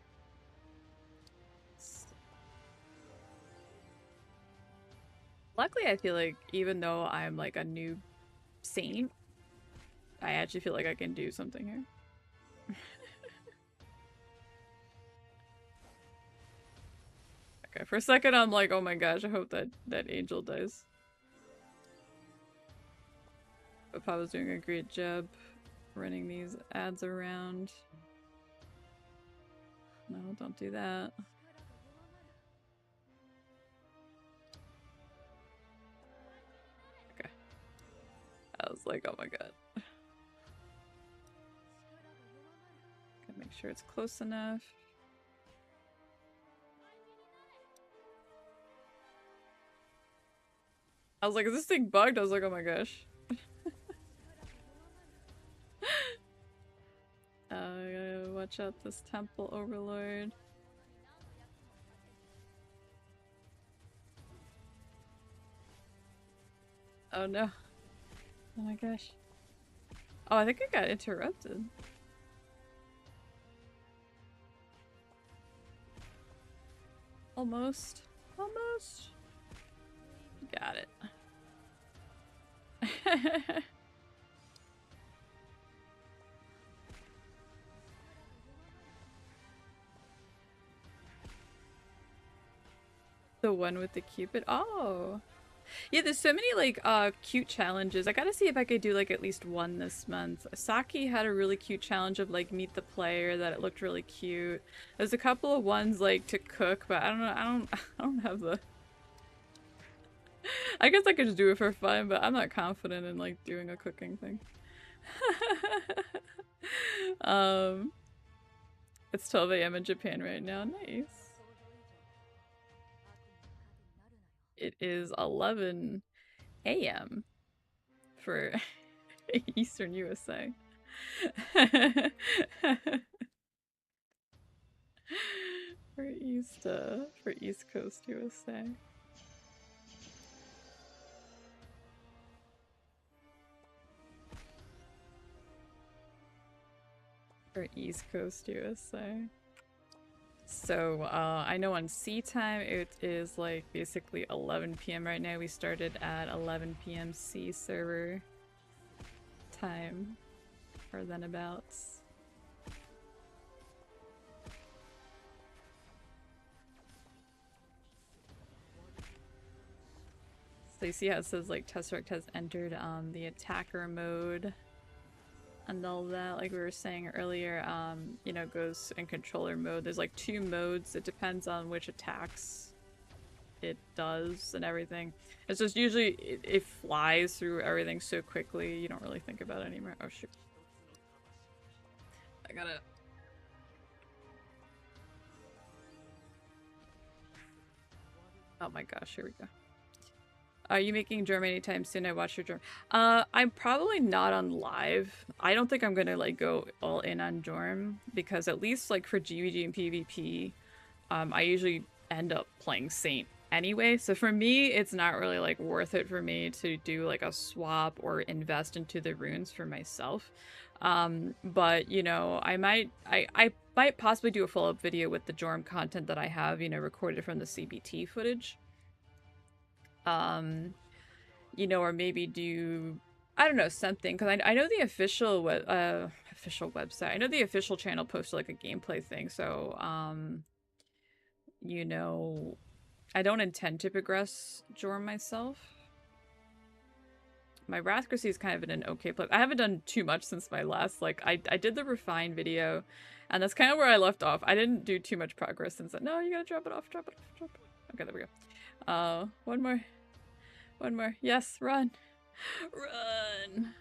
Luckily, I feel like even though I'm like a new saint, I actually feel like I can do something here. Okay, for a second I'm like, oh my gosh, I hope that angel dies. But Papa's doing a great job running these ads around. No, don't do that. Okay. I was like, oh my god. Gotta make sure it's close enough. I was like, is this thing bugged? I was like, oh my gosh. Watch out this temple overlord. Oh no. Oh my gosh. Oh, I think I got interrupted. Almost. Almost. Got it. The one with the Cupid? Oh! Yeah, there's so many, like, cute challenges. I gotta see if I could do, like, at least one this month. Saki had a really cute challenge of, like, meet the player that it looked really cute. There's a couple of ones, like, to cook, but I don't know, I don't have the... I guess I could just do it for fun, but I'm not confident in, like, doing a cooking thing. It's 12 AM in Japan right now. Nice. It is 11 AM for Eastern USA. For East Coast USA. For East Coast USA. So I know on C time it is like basically 11 p.m. right now. We started at 11 p.m. C server time, or then abouts. So you see how it says like Tesseract has entered the attacker mode and all that, like we were saying earlier, you know, goes in controller mode. There's like 2 modes. It depends on which attacks it does and everything. It's just usually it flies through everything so quickly you don't really think about it anymore. Oh shoot. I gotta... Oh my gosh, here we go. Are you making Jorm anytime soon? I watch your Jorm. I'm probably not on live. I don't think I'm gonna like go all in on Jorm because at least like for GVG and PvP, I usually end up playing Saint anyway. So for me, it's not really like worth it for me to do like a swap or invest into the runes for myself. But you know, I might possibly do a follow-up video with the Jorm content that I have, you know, recorded from the CBT footage. You know, or maybe do, I don't know, something, because I know the official website, I know the official channel posted like a gameplay thing, so you know, I don't intend to progress Jorm myself. My Wrathcracy is kind of in an okay place. I haven't done too much since my last, like, I did the refine video, and that's kind of where I left off. I didn't do too much progress since then. No, you gotta drop it off, drop it off, drop it off. Okay, there we go. One more. One more. Yes, run. Run.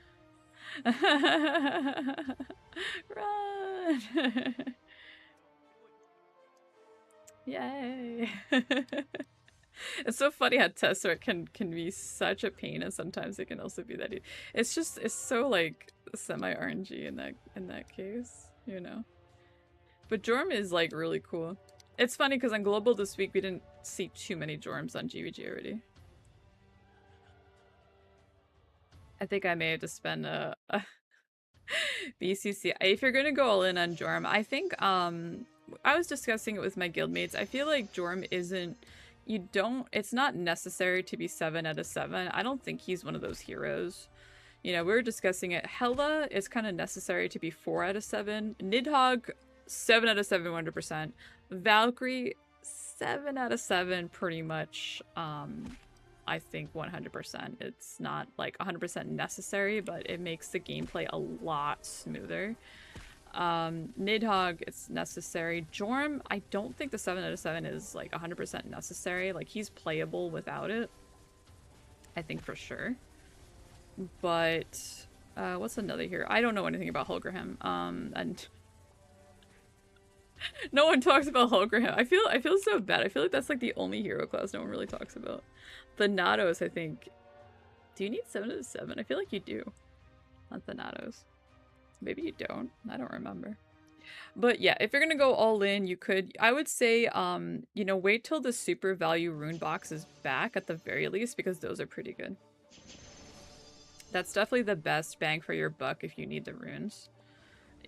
Run. Yay. It's so funny how Tesseract can be such a pain, and sometimes it can also be that it's just, it's so like semi-RNG in that case, you know. But Jorm is like really cool. It's funny because on Global this week we didn't see too many Jorms on GVG already. I think I may have to spend a BCC. If you're gonna go all in on Jorm, I think I was discussing it with my guildmates. I feel like Jorm isn't, it's not necessary to be 7 out of 7. I don't think he's one of those heroes. You know, we were discussing it. Hela is kind of necessary to be 4 out of 7. Nidhogg, 7 out of 7, 100%. Valkyrie, 7 out of 7, pretty much. I think 100%. It's not like 100% necessary, but it makes the gameplay a lot smoother. Nidhogg, it's necessary. Jorm, I don't think the 7 out of 7 is like 100% necessary. Like, he's playable without it, I think for sure. But what's another here? I don't know anything about Holgraham. And no one talks about Holgraham. I feel so bad. I feel like that's like the only hero class no one really talks about. Thanatos, I think. Do you need 7 out of 7? I feel like you do on Thanatos. Maybe you don't. I don't remember. But yeah, if you're gonna go all in, you could. I would say, you know, wait till the super value rune box is back at the very least, because those are pretty good. That's definitely the best bang for your buck if you need the runes.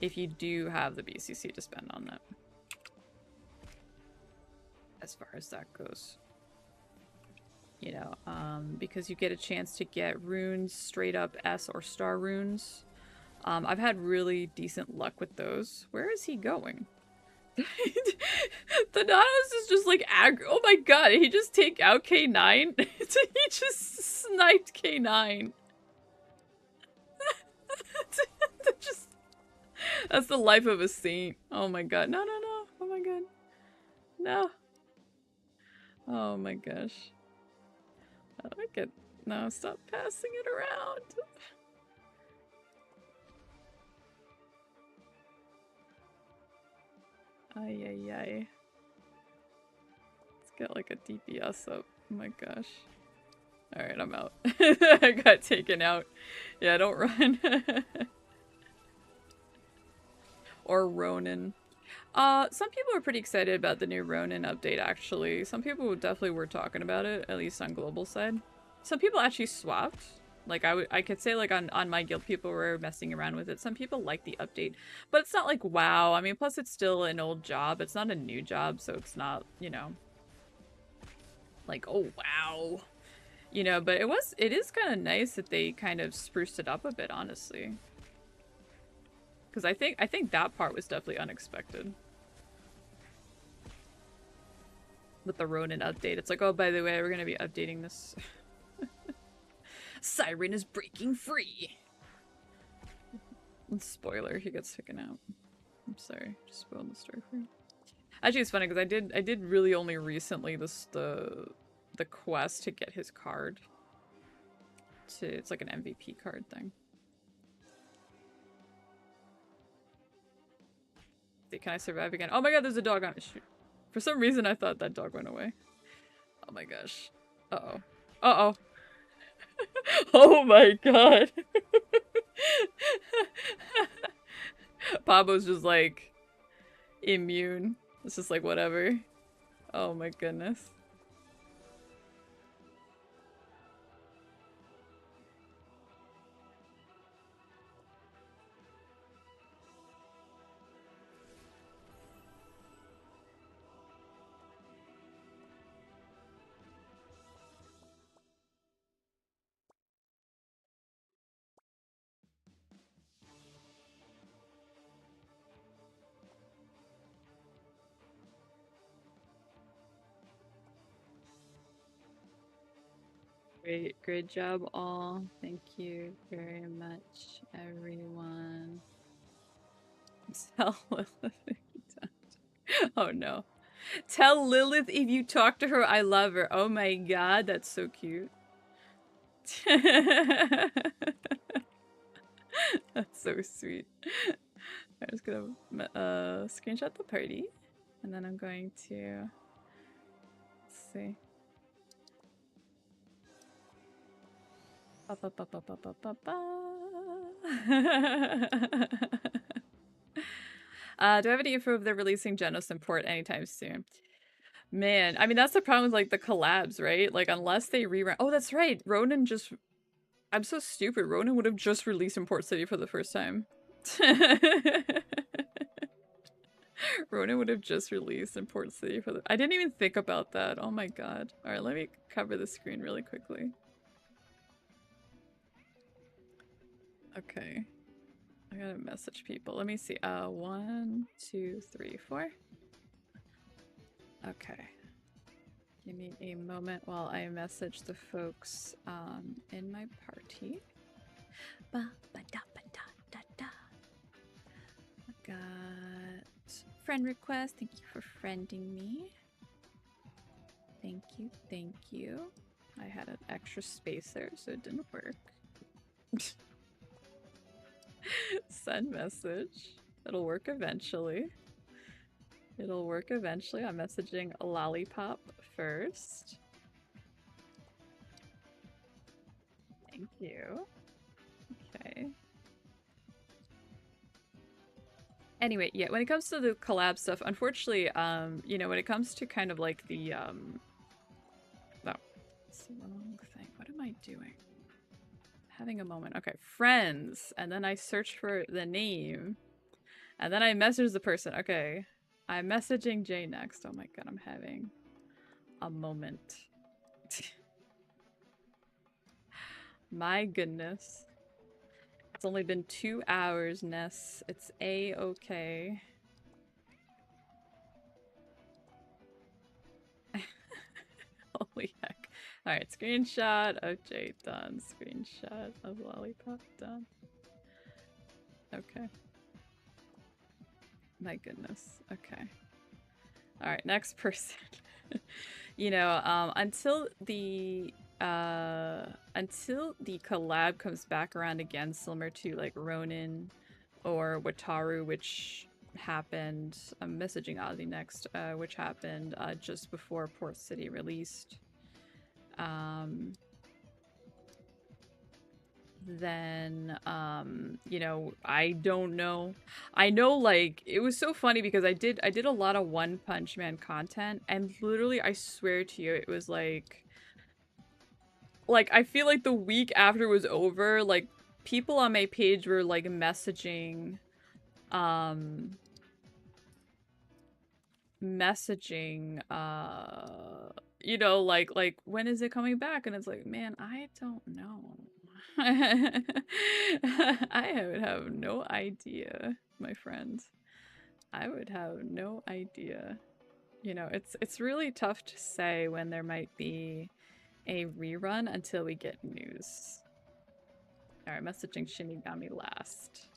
If you do have the BCC to spend on that. As far as that goes. You know, because you get a chance to get runes, straight up S or star runes. I've had really decent luck with those. Where is he going? Thanatos is just like aggro. Oh my god, he just take out K9? He just sniped K9. That's the life of a saint. Oh my god. No, no, no. Oh my god. No. Oh my gosh. No, stop passing it around. Ay, ay, ay. Let's get like a DPS up. Oh my gosh. Alright, I'm out. I got taken out. Yeah, don't run. Or Ronin. Some people are pretty excited about the new Ronin update, actually. Some people definitely were talking about it, at least on global side. Some people actually swapped. Like, I could say, like, on my guild, people were messing around with it. Some people like the update, but it's not like, wow. I mean, plus it's still an old job. It's not a new job, so it's not, you know, like, oh, wow. You know, but it is kind of nice that they kind of spruced it up a bit, honestly. Because I think that part was definitely unexpected. With the Ronin update. It's like, oh, by the way, we're going to be updating this. Siren is breaking free. Spoiler, he gets taken out. I'm sorry, just spoiled the story for you. Actually, it's funny because I did really only recently the quest to get his card. It's like an MVP card thing. Can I survive again? Oh my god, there's a dog on it. Shoot. For some reason, I thought that dog went away. Oh my gosh. Uh-oh. Uh-oh. Oh my god. Pablo's just like immune. It's just like whatever. Oh my goodness. Great job all. Thank you very much, everyone. Tell Lilith if you don't. Oh no. Tell Lilith if you talk to her, I love her. Oh my god, that's so cute. That's so sweet. I'm just gonna screenshot the party, and then I'm going to see. Ba, ba, ba, ba, ba, ba, ba. Do I have any info if they're releasing Genos import anytime soon? Man, I mean, that's the problem with, like, the collabs, right? Like, unless they rerun— oh, that's right! Ronin just— I'm so stupid. Ronin would have just released Import City for the first time. Ronin would have just released Import City for the— I didn't even think about that. Oh my god. Alright, let me cover the screen really quickly. Okay. I gotta message people. Let me see. 1, 2, 3, 4. Okay. Give me a moment while I message the folks in my party. Ba, ba, da, ba, da, da, da. I got friend request. Thank you for friending me. Thank you, thank you. I had an extra space there, so it didn't work. Send message. It'll work eventually. It'll work eventually. I'm messaging a lollipop first. Thank you. Okay. Anyway, yeah, when it comes to the collab stuff, unfortunately, you know, when it comes to kind of like the, oh, it's the wrong thing. What am I doing? Having a moment. Okay, friends. And then I search for the name. And then I message the person. Okay. I'm messaging Jay next. Oh my god, I'm having a moment. My goodness. It's only been 2 hours, Ness. It's a-okay. Holy heck. Alright, screenshot of Jay done. Screenshot of lollipop done. Okay. My goodness. Okay. Alright, next person. You know, until the collab comes back around again, similar to like Ronin or Wataru, which happened— I'm messaging Ozzy next, which happened just before Port City released. Then you know, I don't know. I know, like, it was so funny because I did a lot of One Punch Man content, and literally I swear to you, it was like like, I feel like the week after it was over, like, people on my page were, like, messaging, you know, like, when is it coming back? And it's like, man, I don't know. I would have no idea, my friend. I would have no idea. You know, it's really tough to say when there might be a rerun until we get news. Alright, messaging Shinigami last.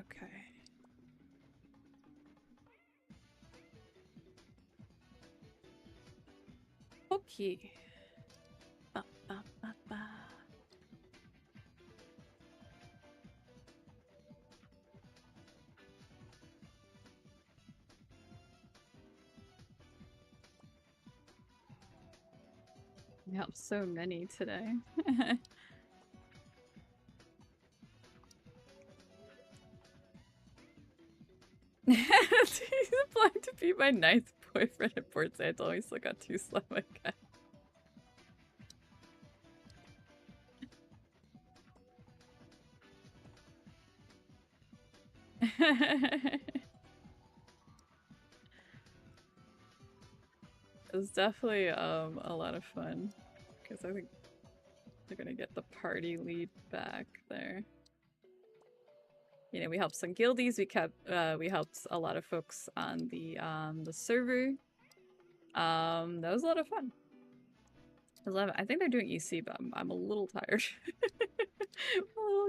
Okay. Okay. Ba, ba, ba, ba. Yep, so many today. He's applying to be my nice boyfriend at Port Santo. He still got too slow again. It was definitely a lot of fun because I think they're gonna get the party lead back there. You know, we helped some guildies. We helped a lot of folks on the server. That was a lot of fun. I think they're doing EC, but I'm a little tired.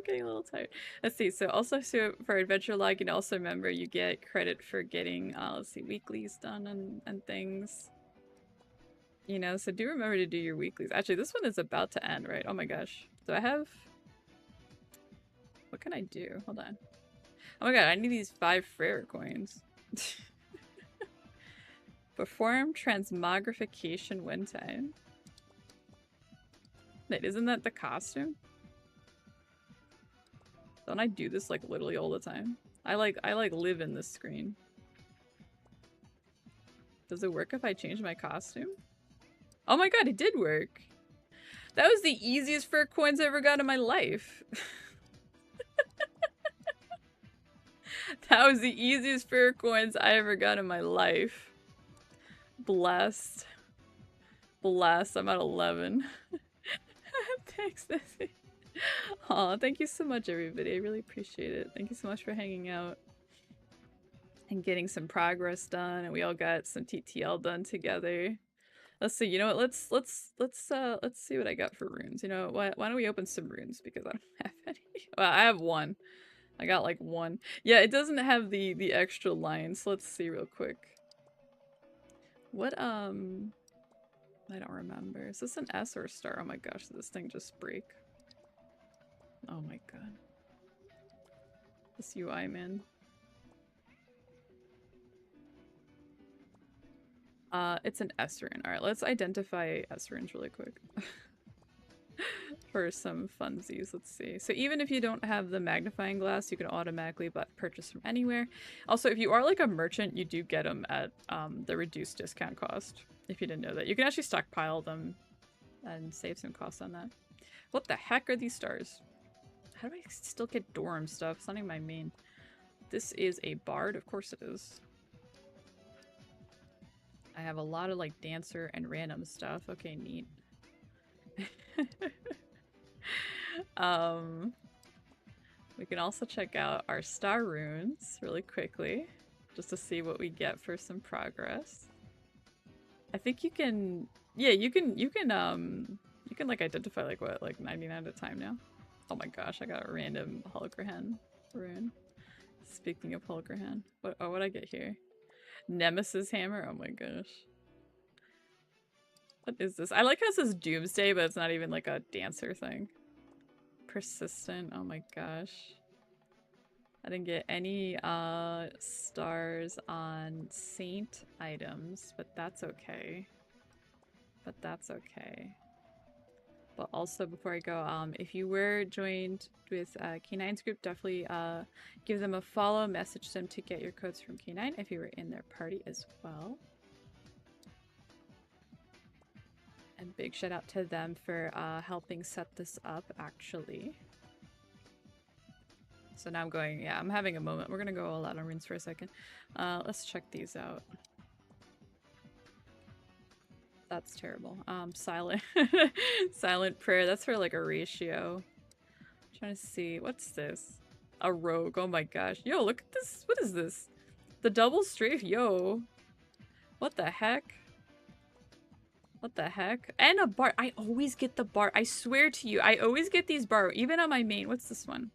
Getting a little tired. Let's see. So also, so for Adventure Log, you can also remember you get credit for getting let's see, weeklies done and things. You know, so do remember to do your weeklies. Actually, this one is about to end, right? Oh my gosh. Do I have? What can I do? Hold on. Oh my god, I need these 5 Frere coins. Perform transmogrification one time. Wait, isn't that the costume? Don't I do this like literally all the time? I live in this screen. Does it work if I change my costume? Oh my god, it did work! That was the easiest Frere coins I ever got in my life. That was the easiest Frere coins I ever got in my life. Blessed. Blessed. I'm at 11. Thanks, Nesi. Aw, thank you so much, everybody. I really appreciate it. Thank you so much for hanging out and getting some progress done. And we all got some TTL done together. Let's see. You know what? Let's see what I got for runes. You know, why don't we open some runes because I don't have any. Well, I have one. I got like one. Yeah, it doesn't have the extra lines. So let's see real quick. What I don't remember. Is this an S or a star? Oh my gosh, did this thing just break? Oh my god. This UI, man. It's an S rune. Alright, let's identify S runes really quick. For some funsies, let's see. So even if you don't have the magnifying glass, you can automatically purchase from anywhere. Also, if you are like a merchant, you do get them at the reduced discount cost. If you didn't know that. You can actually stockpile them and save some costs on that. What the heck are these stars? How do I still get Dorm stuff? It's not even my main. This is a bard? Of course it is. I have a lot of like dancer and random stuff. Okay, neat. We can also check out our star runes really quickly, just to see what we get for some progress. I think you can, yeah, you can like identify like what, like 99 at a time now. Oh my gosh, I got a random Holgrahan rune. Speaking of Holgrahan, what'd I get here? Nemesis hammer. Oh my gosh. What is this? I like how it says Doomsday, but it's not even like a dancer thing. Persistent. Oh my gosh. I didn't get any stars on Saint items, but that's okay. But that's okay. But also before I go, if you were joined with K9's group, definitely give them a follow, message them to get your codes from K9 if you were in their party as well. big shout out to them for helping set this up, actually. So now I'm going, yeah, I'm having a moment. We're gonna go all out on runes for a second. Let's check these out. That's terrible. Silent silent prayer. That's for like a ratio. I'm trying to see. What's this? A rogue. Oh my gosh. Yo, look at this. What is this? The double strafe. Yo. What the heck? What the heck? And a bar. I always get the bar. I swear to you, I always get these bar. Even on my main. What's this one?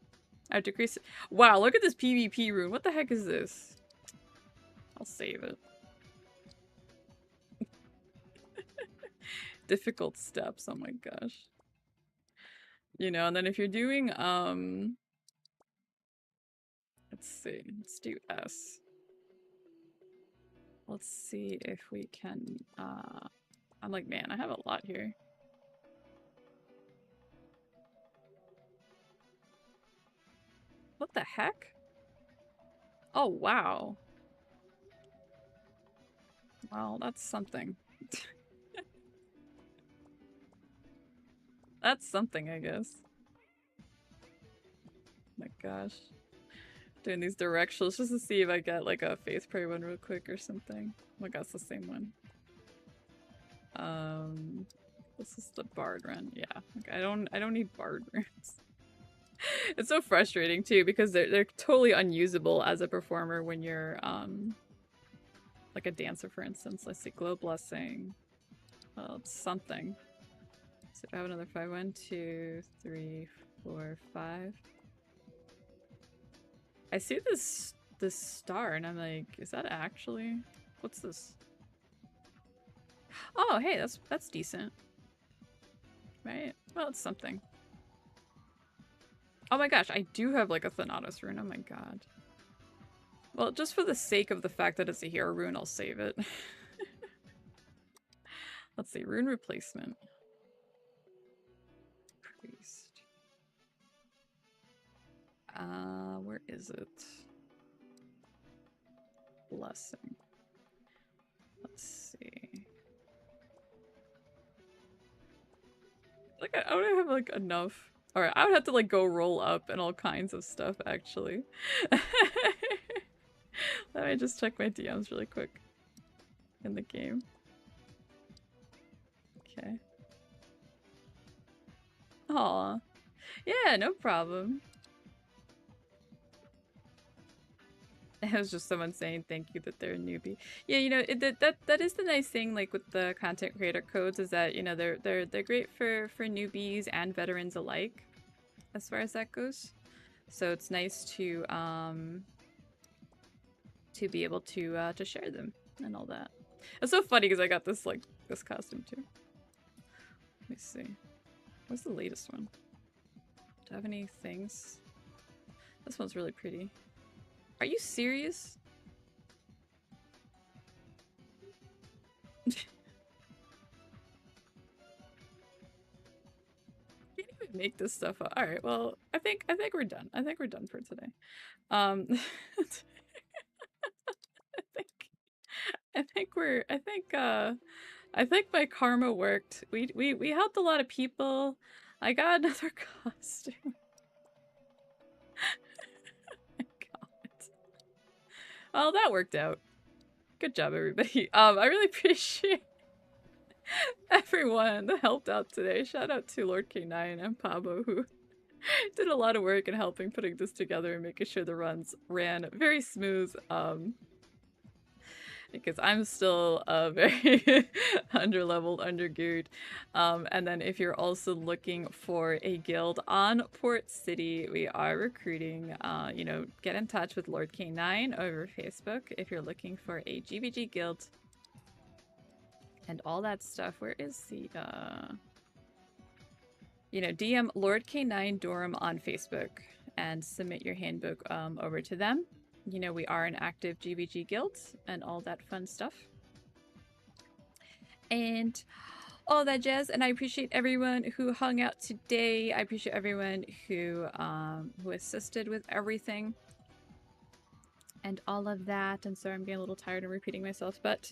I have to decrease it. Wow, look at this PvP rune. What the heck is this? I'll save it. Difficult steps. Oh my gosh. You know, and then if you're doing, let's see. Let's do S. Let's see if we can, I'm like, man, I have a lot here. What the heck? Oh, wow. Well, that's something. That's something, I guess. Oh my gosh. Doing these directionals just to see if I get like a face prey one real quick or something. Oh my god, it's the same one. This is the bard run. Yeah. Like, I don't need bard runes. It's so frustrating too because they're totally unusable as a performer when you're like a dancer, for instance. Let's see, glow blessing. Well, it's something. So I have another 5. 1, 2, 3, 4, 5. I see this star and I'm like, is that actually? What's this? Oh, hey, that's decent. Right? Well, it's something. Oh my gosh, I do have like a Thanatos rune. Oh my god. Well, just for the sake of the fact that it's a hero rune, I'll save it. Let's see, rune replacement. Priest. Where is it? Blessing. Let's see. Like, I don't have like enough. Alright, I would have to like go roll up and all kinds of stuff, actually. Let me just check my DMs really quick in the game. Okay. Aw. Yeah, no problem. It was just someone saying thank you that they're a newbie. Yeah, you know, that is the nice thing, like with the content creator codes, is that, you know, they're great for newbies and veterans alike, as far as that goes. So it's nice to be able to share them and all that. It's so funny because I got this like this costume too. Let me see. What's the latest one? Do I have any things? This one's really pretty. Are you serious? Can't even make this stuff up. All right, well, I think we're done. I think we're done for today. I think my karma worked. We helped a lot of people. I got another costume. Well, that worked out. Good job, everybody. I really appreciate everyone that helped out today. Shout out to Lord K9 and Pabo, who did a lot of work in helping putting this together and making sure the runs ran very smooth. Because I'm still very underleveled, undergeared. And then if you're also looking for a guild on Port City, we are recruiting. You know, get in touch with Lord K9 over Facebook if you're looking for a GVG guild and all that stuff. Where is the you know, DM Lord K9 Durham on Facebook and submit your handbook over to them. You know, we are an active GVG guild and all that fun stuff. And all that jazz. And I appreciate everyone who hung out today. I appreciate everyone who assisted with everything. And all of that. And sorry, I'm getting a little tired of repeating myself, but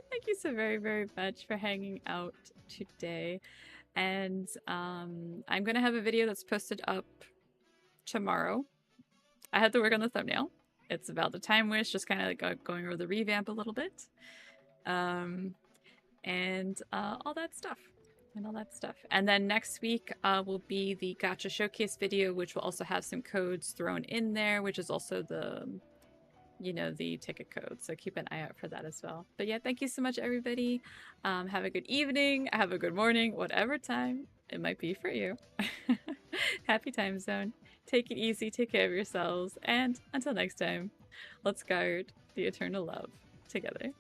thank you so very, very much for hanging out today. And I'm going to have a video that's posted up tomorrow. I had to work on the thumbnail. It's about the Time Wish, just kind of like going over the revamp a little bit. And all that stuff. And then next week will be the Gacha Showcase video, which will also have some codes thrown in there, which is also the, you know, the ticket code. So keep an eye out for that as well. But yeah, thank you so much, everybody. Have a good evening, have a good morning, whatever time it might be for you. Happy time zone. Take it easy, take care of yourselves, and until next time, let's guard the eternal love together.